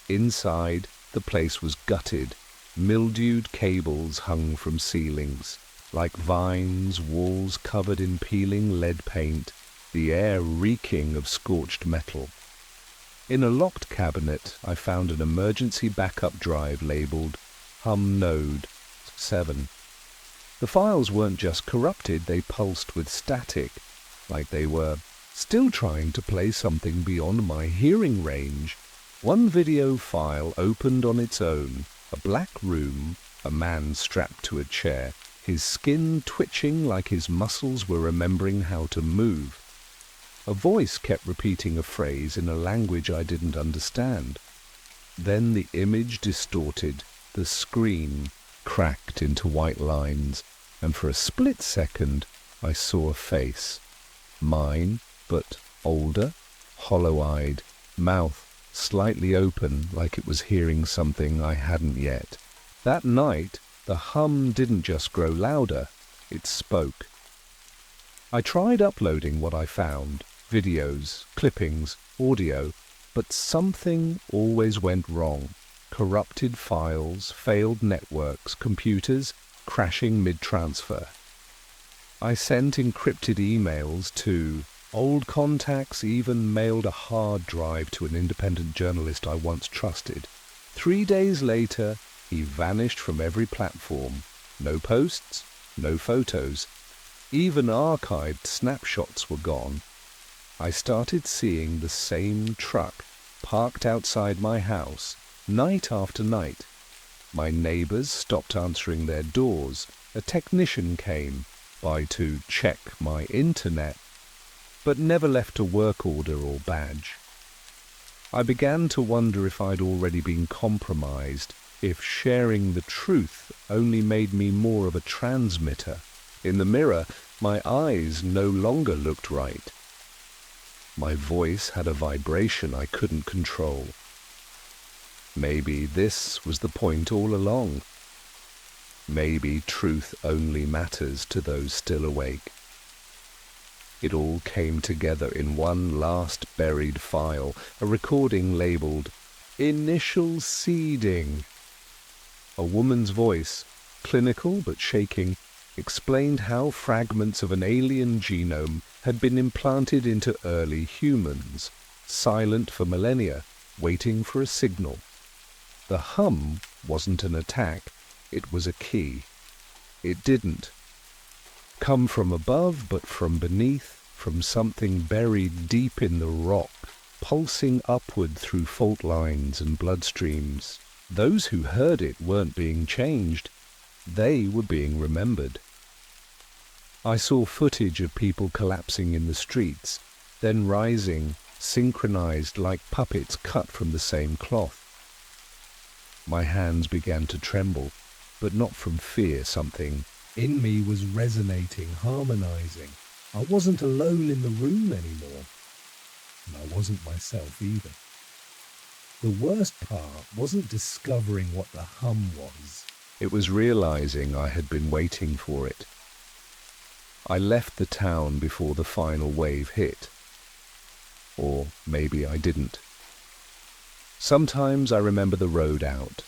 Inside, the place was gutted. Mildewed cables hung from ceilings. Like vines, walls covered in peeling lead paint, the air reeking of scorched metal. In a locked cabinet, I found an emergency backup drive labeled Hum Node 7. The files weren't just corrupted, they pulsed with static, like they were still trying to play something beyond my hearing range. One video file opened on its own, a black room, a man strapped to a chair, his skin twitching like his muscles were remembering how to move. A voice kept repeating a phrase in a language I didn't understand. Then the image distorted, the screen cracked into white lines, and for a split second I saw a face. Mine, but older, hollow-eyed, mouth slightly open like it was hearing something I hadn't yet. That night, the hum didn't just grow louder, it spoke. I tried uploading what I found, videos, clippings, audio, but something always went wrong. Corrupted files, failed networks, computers crashing mid-transfer. I sent encrypted emails to old contacts, even mailed a hard drive to an independent journalist I once trusted. 3 days later, he vanished from every platform. No posts, no photos. Even archived snapshots were gone. I started seeing the same truck parked outside my house, night after night. My neighbors stopped answering their doors. A technician came by to check my internet, but never left a work order or badge. I began to wonder if I'd already been compromised, if sharing the truth only made me more of a transmitter. In the mirror, my eyes no longer looked right. My voice had a vibration I couldn't control. Maybe this was the point all along. Maybe truth only matters to those still awake. It all came together in one last buried file, a recording labeled Initial Seeding. A woman's voice, clinical but shaking. explained how fragments of an alien genome had been implanted into early humans, silent for millennia, waiting for a signal. The hum wasn't an attack, it was a key. It didn't come from above, but from beneath, from something buried deep in the rock, pulsing upward through fault lines and bloodstreams. Those who heard it weren't being changed, they were being remembered. I saw footage of people collapsing in the streets, then rising, synchronized like puppets cut from the same cloth. My hands began to tremble, but not from fear. Something in me was resonating, harmonizing. I wasn't alone in the room anymore, and I wasn't myself either. The worst part wasn't discovering what the hum was. It was realizing I had been waiting for it. I left the town before the final wave hit. Or maybe I didn't. Sometimes I remember the road out.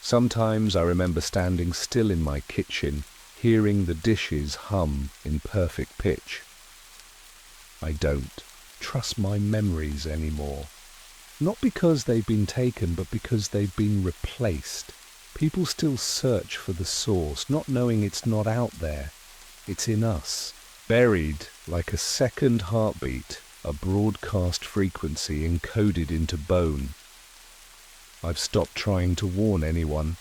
Sometimes I remember standing still in my kitchen, hearing the dishes hum in perfect pitch. I don't trust my memories anymore. Not because they've been taken, but because they've been replaced. People still search for the source, not knowing it's not out there. It's in us, buried like a second heartbeat, a broadcast frequency encoded into bone. I've stopped trying to warn anyone,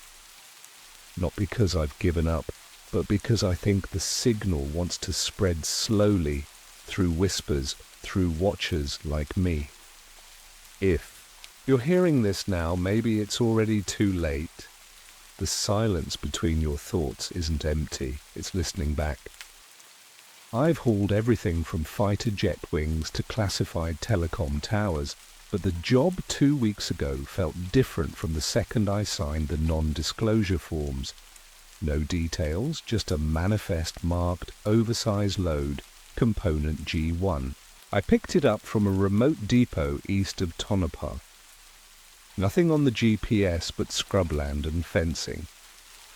not because I've given up, but because I think the signal wants to spread slowly, through whispers, through watchers like me. If you're hearing this now, maybe it's already too late. The silence between your thoughts isn't empty, it's listening back. I've hauled everything from fighter jet wings to classified telecom towers, but the job 2 weeks ago felt different from the second I signed the non-disclosure forms. No details, just a manifest marked oversized load, component G1. I picked it up from a remote depot east of Tonopah. Nothing on the GPS but scrubland and fencing.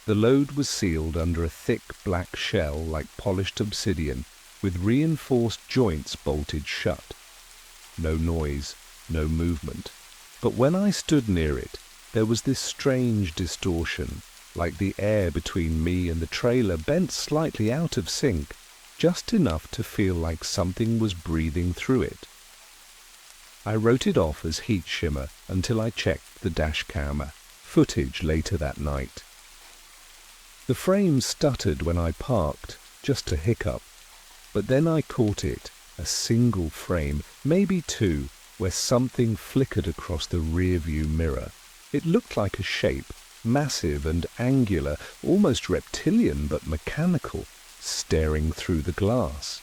The load was sealed under a thick black shell like polished obsidian, with reinforced joints bolted shut. No noise, no movement. But when I stood near it, there was this strange distortion, like the air between me and the trailer bent slightly out of sync, just enough to feel like something was breathing through it. I wrote it off as heat shimmer until I checked the dash camera footage later that night. The frame stuttered when I parked, just a hiccup, but then I caught it, a single frame, maybe two, where something flickered across the rearview mirror. It looked like a shape, massive and angular, almost reptilian but mechanical, staring through the glass.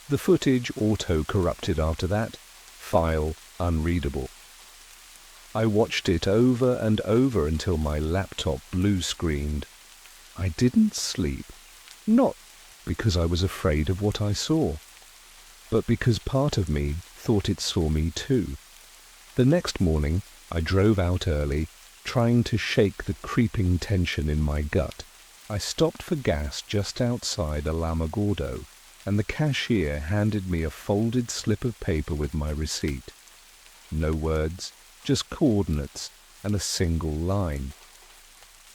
The footage auto-corrupted after that, file unreadable. I watched it over and over until my laptop blue-screened. I didn't sleep, not because I was afraid of what I saw, but because part of me thought it saw me too. The next morning, I drove out early, trying to shake the creeping tension in my gut. I stopped for gas just outside Alamogordo, and the cashier handed me a folded slip of paper with my receipt. No words, just coordinates and a single line.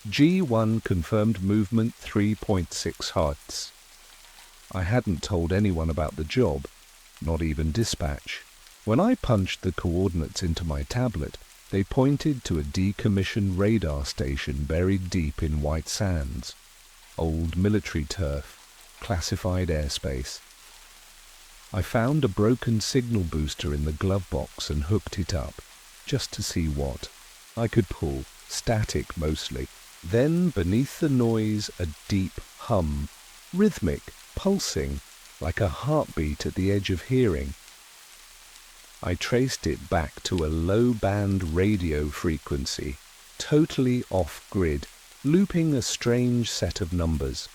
G1 confirmed movement 3.6 Hz. I hadn't told anyone about the job, not even dispatch. When I punched the coordinates into my tablet, they pointed to a decommissioned radar station buried deep in white sands. Old military turf, classified airspace. I found a broken signal booster in the glove box and hooked it up, just to see what I could pull, static mostly. Then, beneath the noise, a deep hum, rhythmic, pulsing, like a heartbeat at the edge of hearing. I traced it back to a low-band radio frequency, totally off-grid, looping a strange set of numbers.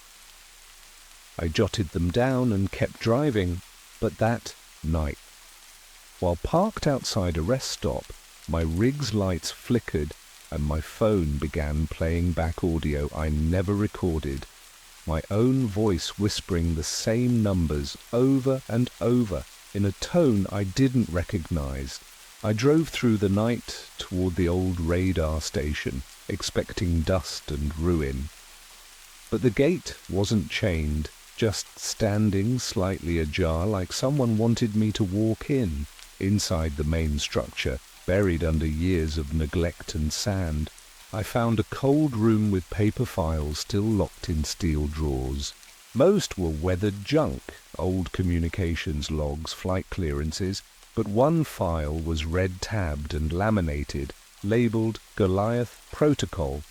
I jotted them down and kept driving, but that night, while parked outside a rest stop, my rig's lights flickered and my phone began playing back audio I never recorded, my own voice whispering the same numbers over and over in a tone I didn't recognize. I drove through the night toward the old radar station, expecting dust and ruin. But the gate wasn't chained, just standing slightly ajar like someone wanted me to walk in. Inside the main structure, buried under years of neglect and sand, I found a cold room with paper files still locked in steel drawers. Most were weathered junk, old communications logs, flight clearances, but one file was red-tabbed and laminated, labeled Goliath Protocol,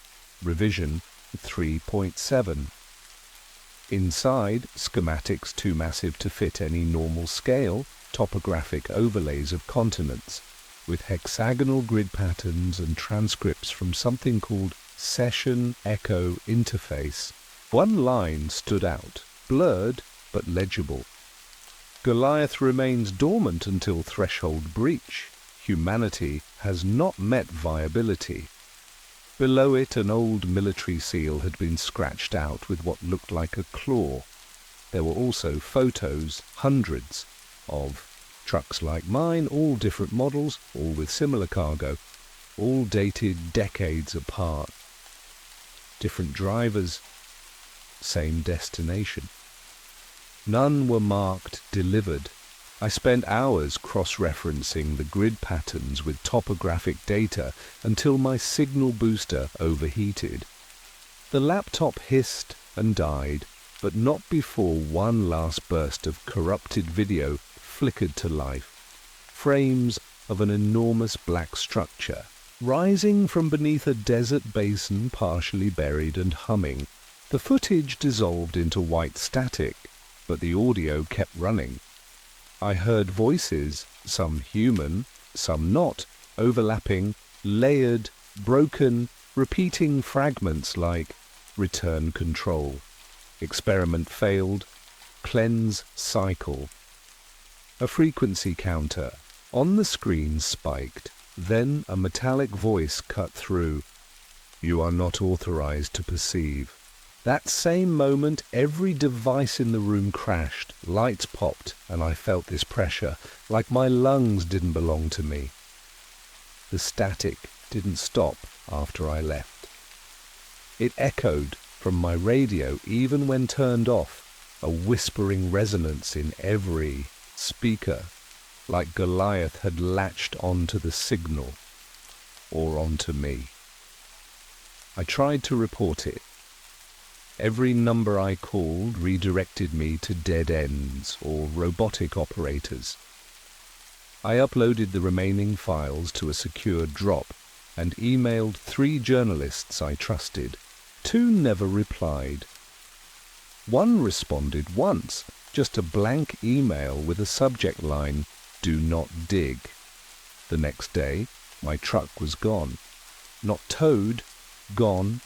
revision 3.7. Inside, schematics too massive to fit any normal scale, topographic overlays of continents, with hexagonal grid patterns and transcripts from something called Session Echo Interface. One line stood out, blurred but legible. Goliath remains dormant until threshold breach. Humanity has not met viability. Below it, an old military seal had been scratched out with what looked like a claw. There were also photos, hundreds, of trucks like mine, all different models, all with similar cargo, all dated decades apart. Different drivers, same destination. None were marked delivered. I spent hours cross-referencing the grid patterns with topographic data until my signal booster overheated. The laptop hissed and died, but not before one last burst of corrupted video flickered to life. Frames of an enormous black structure, rising from beneath a desert basin partially buried and humming. The footage dissolved into white static, but the audio kept running. I heard voices, some human, some not, overlapping, layered, broken, repeating fragments like return control, experiment failed, cleanse cycle. A frequency counter on the screen spiked, then a metallic voice cut through. You are not authorized to perceive. That same moment, every device in the room crashed, lights popped, and I felt this pressure, like my lungs didn't belong to me. The static didn't stop after I left. It echoed from my radio even when turned off, a whispering resonance in every speaker, like Goliath had latched onto the signal, or onto me. I tried to report it. Every number I called redirected me to dead ends or robotic operators. I uploaded the remaining files to a secure drop and emailed 3 journalists I trusted. 2 never replied. One responded once, just a blank email with a subject line, "Do not dig." The next day, my truck was gone. Not towed, gone.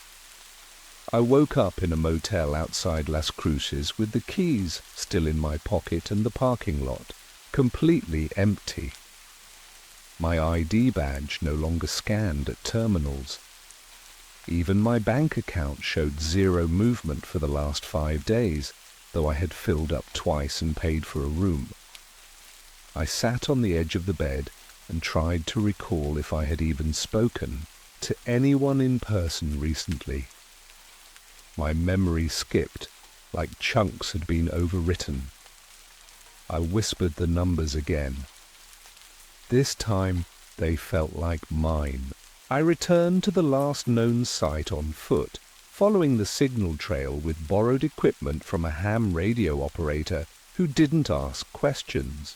I woke up in a motel outside Las Cruces with the keys still in my pocket and the parking lot, completely empty. My ID badge no longer scanned at terminals. Even my bank account showed 0 movement for the last 5 days, though I had filled up twice and paid for a room. I sat on the edge of the bed and tried to recall if I had even spoken to anyone in person recently. My memory skipped, like chunks had been overwritten. I whispered the numbers again. This time they felt like mine. I returned to the last known site on foot, following the signal trail with borrowed equipment from a ham radio operator who didn't ask questions.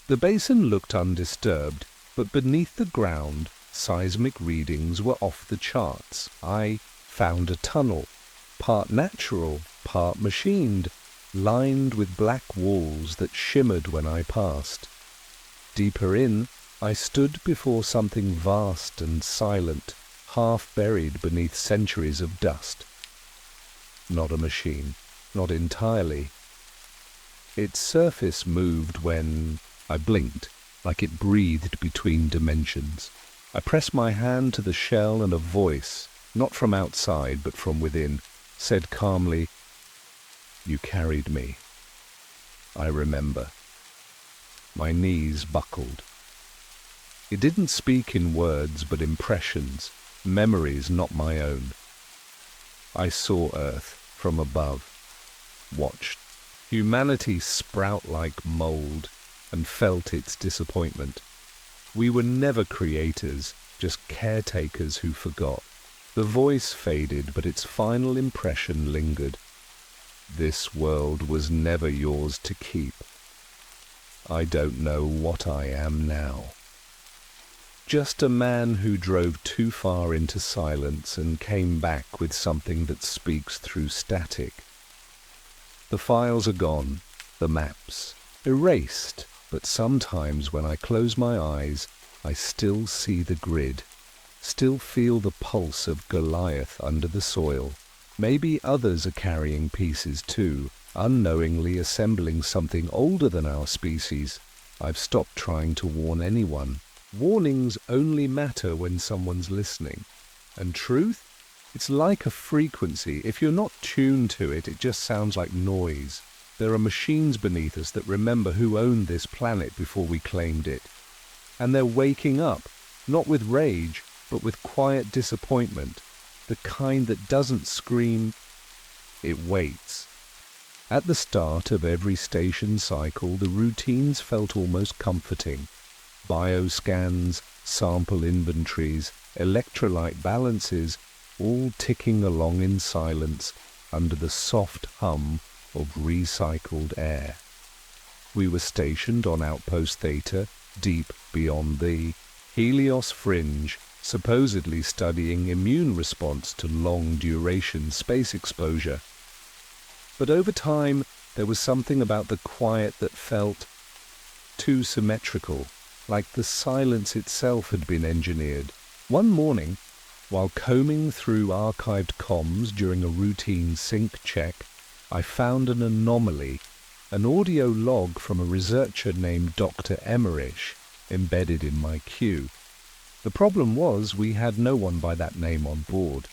The basin looked undisturbed, but beneath the ground, seismic readings were off the charts. I found a tunnel, part natural, part machined, lined with black walls that shimmered when I passed. Deeper in, I stood before something vast and silent, half buried beneath centuries of dust. Not a machine, not entirely. Its surface moved when I blinked, like it breathed between dimensions. I pressed my hand to the shell and a voice, not from outside but from within, said calmly, You carried me. I remember. My knees buckled. It didn't speak in words, but impressions, memories not my own. I saw Earth from above, watched humanity sprout like mold, and felt its disappointment. We were never creators, just caretakers who forgot. The voice faded, but its final impression lingered. This world was never yours to keep. I don't know what I am now. Just a man who drove too far into silence and came back with something that speaks through static. The files are gone, the maps, erased, but sometimes when I close my eyes, I still see the grid, still feel the pulse of Goliath under the soil. Maybe others are carrying pieces too, unknowingly assembling something older than our species. I've stopped trying to warn anyone. Warnings only matter when someone's listening. And truth? It's like a frequency. If you're not tuned to it, it just sounds like noise. There are machines beneath us that remember who owned this planet before we claimed it. And they're waking up, not with rage, but with quiet disappointment. The kind that doesn't scream, it waits. At the start of every station cycle, the routines felt almost comforting. Bioscans, sample inventories, electrolyte balances, all ticking along in silence under the soft hum of recycled air. We were stationed on Outpost Theta, deep beyond the Helios fringe, supposedly studying immune response to long-duration space exposure. But over time, there was something about the quiet that felt too symmetrical, like the silence itself had been engineered. One morning, while combing through archived comms during a routine sync check, I found an anomaly, an audio log from a researcher named Dr. Emmerich embedded in my queue. The problem was we had no one by that name on board.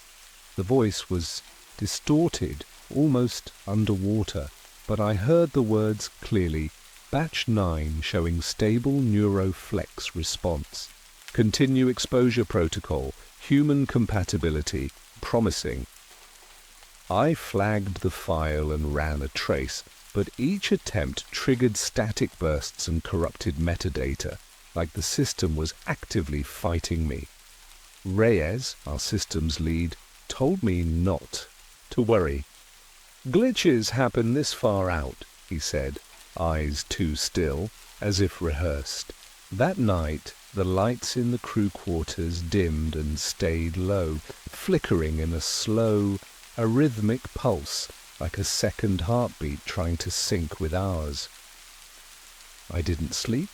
The voice was distorted, almost underwater, but I heard the words clearly. Batch 9 showing stable neuroflex response. Continue exposure protocol. Human compatibility. Promising. I flagged the file and ran a trace, but each attempt triggered static bursts and corrupted metadata, like the system was actively fighting me. Reyes, our systems lead, told me not to worry. Glitches happen this far out, he said, eyes too still, as if rehearsed. That night, the lights in the crew quarters dimmed and stayed low, flickering in a slow, arrhythmic pulse, like a second heartbeat trying to sync with ours. I didn't sleep.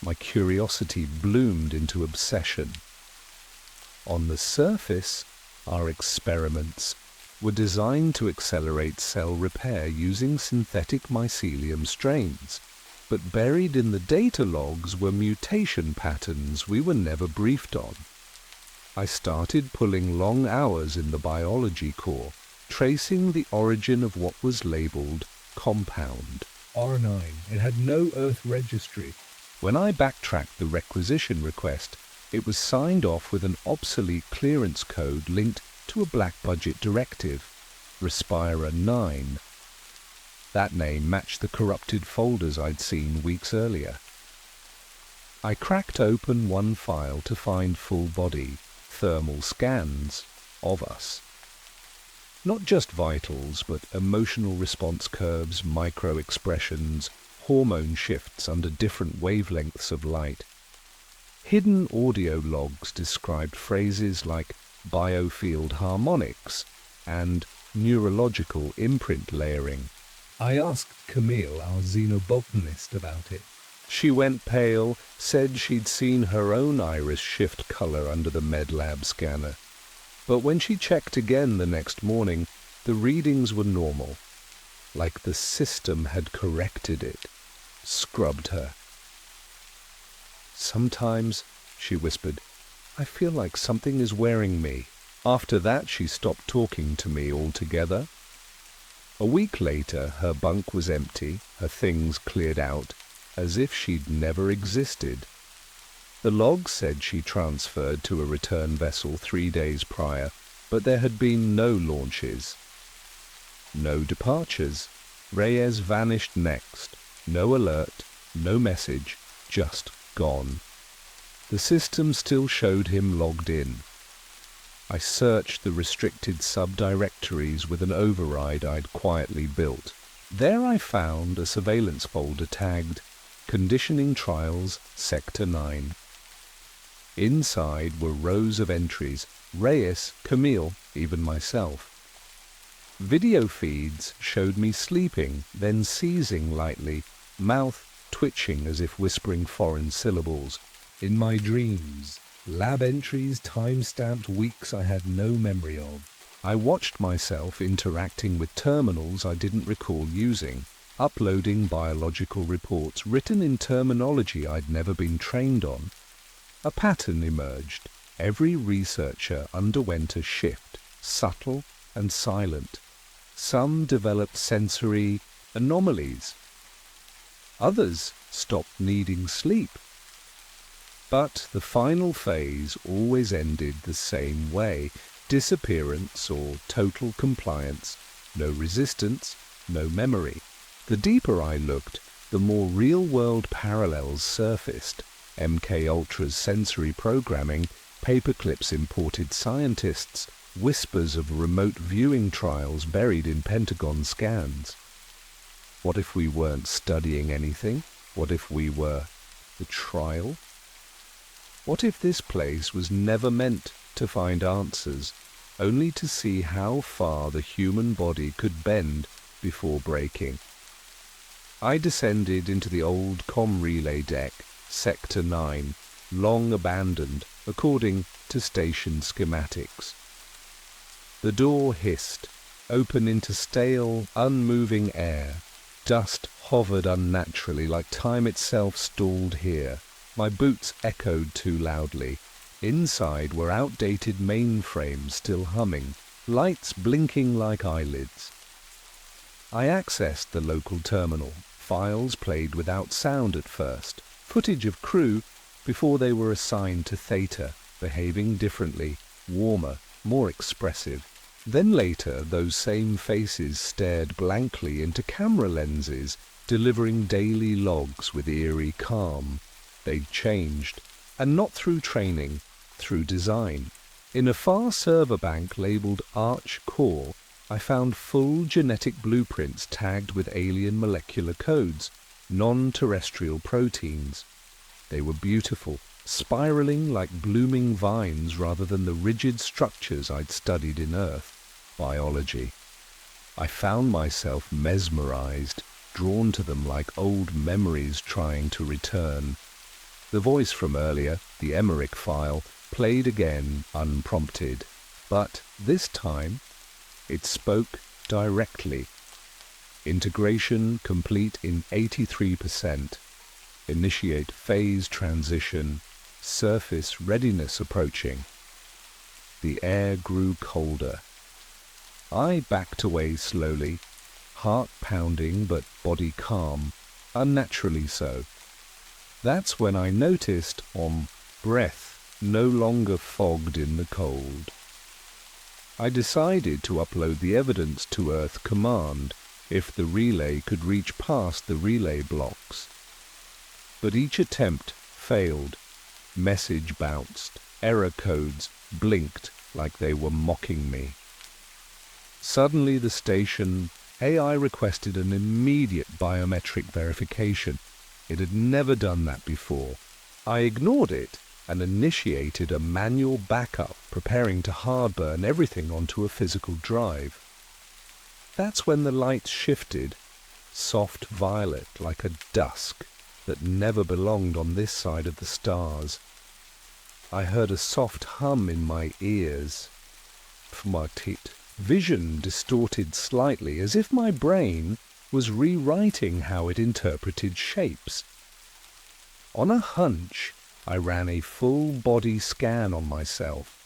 My curiosity bloomed into obsession. On the surface, our experiments were designed to accelerate cell repair using synthetic mycelium strains, but buried in the data logs were mutation patterns we were never briefed on. I started pulling long hours in the biology core, tracing the origin of what was labeled compound. R9. It had no Earth registry. When I backtracked the requisition request, it was signed off with an obsolete clearance code linked to a black budget directive, Respira 9. That name matched the corrupted folders I'd seen weeks earlier. I cracked open one file to find full-body thermal scans of us. Not just vitals, but emotional response curves, micro-expressions, hormone shifts under different wavelengths of light. Hidden audio logs described phrases like biofield harmonics and neurological imprint layering. I asked Camille, our xenobotanist, about it. She went pale, said she'd seen her own iris shift color under the MedLab scanner. But when she checked again the next morning, the readings were normal, like the system had corrected it, scrubbed her. Sometimes, she whispered, I feel like something is wearing me. After that, she stopped talking to me altogether. A week later, her bunk was empty, her things cleared out, as if she'd never existed. The log said she transferred to a return vessel 3 days prior, but there had been no launches. No departures. Reyes vanished next. No alert, no message, just gone. The system still showed him logged in. I searched the restricted subdirectories with an override I'd quietly built. There I found a surveillance folder tagged Conditioning Trials Sector 9. Inside were rows of entries, Reyes, Camille, even myself. Video feeds showed me sleeping, then seizing lightly, mouth twitching as if whispering foreign syllables. In my dreams, lab entries time-stamped weeks I had no memory of. I watched myself interacting with terminals I didn't recall using, uploading biological reports written in terminology I'd never been trained on. A pattern emerged. Every researcher underwent a shift, subtle and silent. Some developed sensory anomalies. Others stopped needing sleep. But the final phase always ended the same way: disappearance or total compliance, no resistance, no memory. The deeper I looked, the more real-world parallels surfaced. MK Ultra's sensory programming, Paperclip's imported scientists, whispers of remote viewing trials buried in Pentagon scans. What if we weren't studying anything? What if we were the trial? What if this place was never meant to find answers, only to see how far the human body could bend before breaking? I descended into the old comm relay deck, Sector 9, long abandoned according to station schematics. The door hissed, open into stale, unmoving air. Dust hovered unnaturally, like time itself stalled here. My boots echoed too loudly. Inside were outdated mainframes still humming, lights blinking like eyelids. I accessed the local terminal. Files played without sound at first. Footage of crew before they were assigned to Theta, behaving differently, warmer, more expressive. Then later, those same faces stared blankly into camera lenses, delivering daily logs with eerie calm. They'd changed, and not through training, through design. In a far server bank labeled Arch Core, I found full genetic blueprints tagged with alien molecular codes, non-terrestrial proteins. They were beautiful, spiraling like blooming vines rather than the rigid structures I'd studied in Earth. Biology. I found myself mesmerized, drawn to them like old memories trying to return. The voice from earlier, the Emmerich file, played again unprompted, but this time it spoke directly. Integration complete in 83%. Initiate phase transition. Surface readiness approaching. The air grew colder. I backed away slowly, heart pounding but body calm, unnaturally so. That's when I noticed, breath no longer fogged in the cold. I decided to upload the evidence to Earth Command if the relay could reach past the relay blocks. But each attempt failed. Message bounced. Error codes blinked like they were mocking me. Suddenly the station AI requested an immediate biometric verification. It had never done that before. I ignored it and initiated a manual backup, preparing to hard-burn everything onto a physical drive. That's when the lights shifted, soft violet like a dusk that never belonged on this side of the stars. I heard a soft hum in my ears. Vision distorted slightly, as if my brain was rewriting how it interpreted shapes. On a hunch, I ran a full-body scan on myself.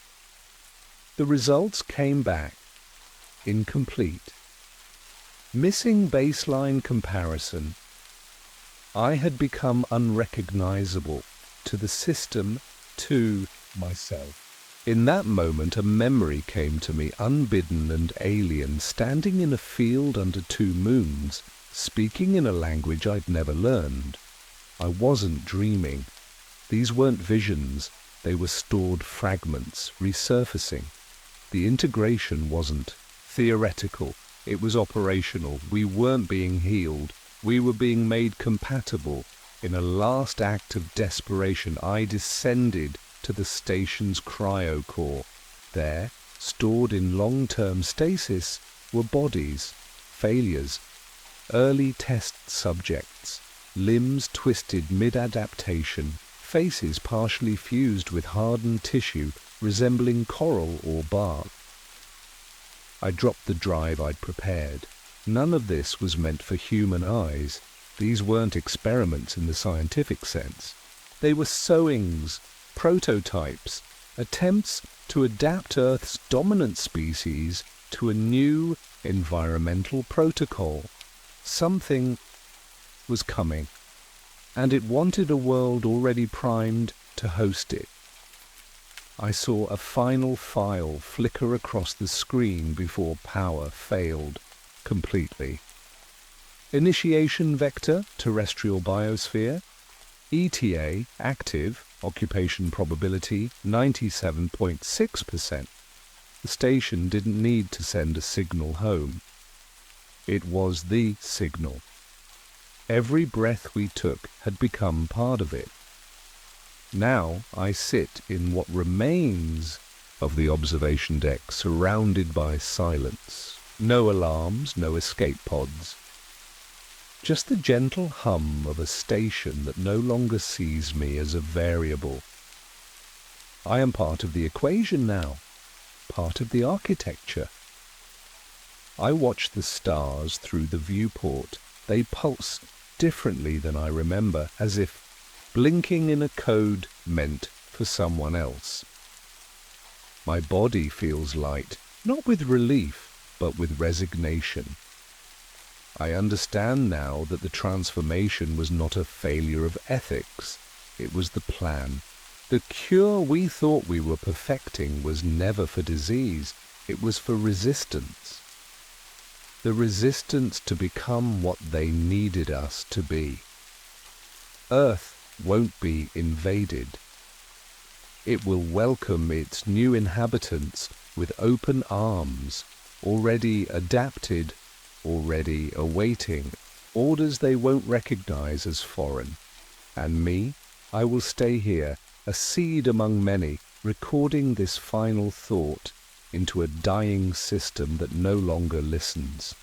The results came back incomplete. Missing baseline comparison, I had become unrecognizable to the system, to myself. In that moment, a memory came to me, unbidden and alien, standing in a field under two moons, speaking in a language I'd never learned. I wasn't dreaming. These weren't visions, they were stored fragments, resurfacing. The integration wasn't theoretical, it was operational. We weren't being healed, we were being made compatible. In a last act of desperation, I descended to the station's cryocore. There, stored in long-term stasis, were bodies, failures, early test subjects, limbs twisted mid-adaptation, faces partially fused with hardened tissue resembling coral or bark. I dropped the drive I'd prepared. None of this was meant for human eyes. These weren't experiments in the scientific sense. They were sowings, prototypes, attempts to adapt Earth's dominant species to a new environmental protocol. Something was coming, and it wanted a world already primed to host it. I saw a final file flicker across the screen before power failed completely. Initiation vector, terrestrial biosphere. ETA, active, occupation probability, 97.6%. The station didn't need to send a signal home. It was the signal. Every breath we took had become part of it. Now I sit in what remains of the observation deck, surrounded by silence. No alarms, no escape pods. Just the gentle hum of a station that no longer sees me as a variable. I am part of the equation now, part of the architecture. I watch the stars through the viewport. They pulse differently than I remember, as if blinking in a code meant for someone else. My body feels light, not with relief, but with resignation. I understand now that the transformation was not a failure of ethics. It was the plan. The cure we thought we were perfecting was never for disease. It was for resistance. The resistance to become what they needed us to be. Earth won't be invaded. It will welcome its new inhabitants with open arms, already adapted, already awaiting orders they won't recognize as foreign. And me, I will stay here, a seed among many, recording this final thought into a dying system that no longer listens.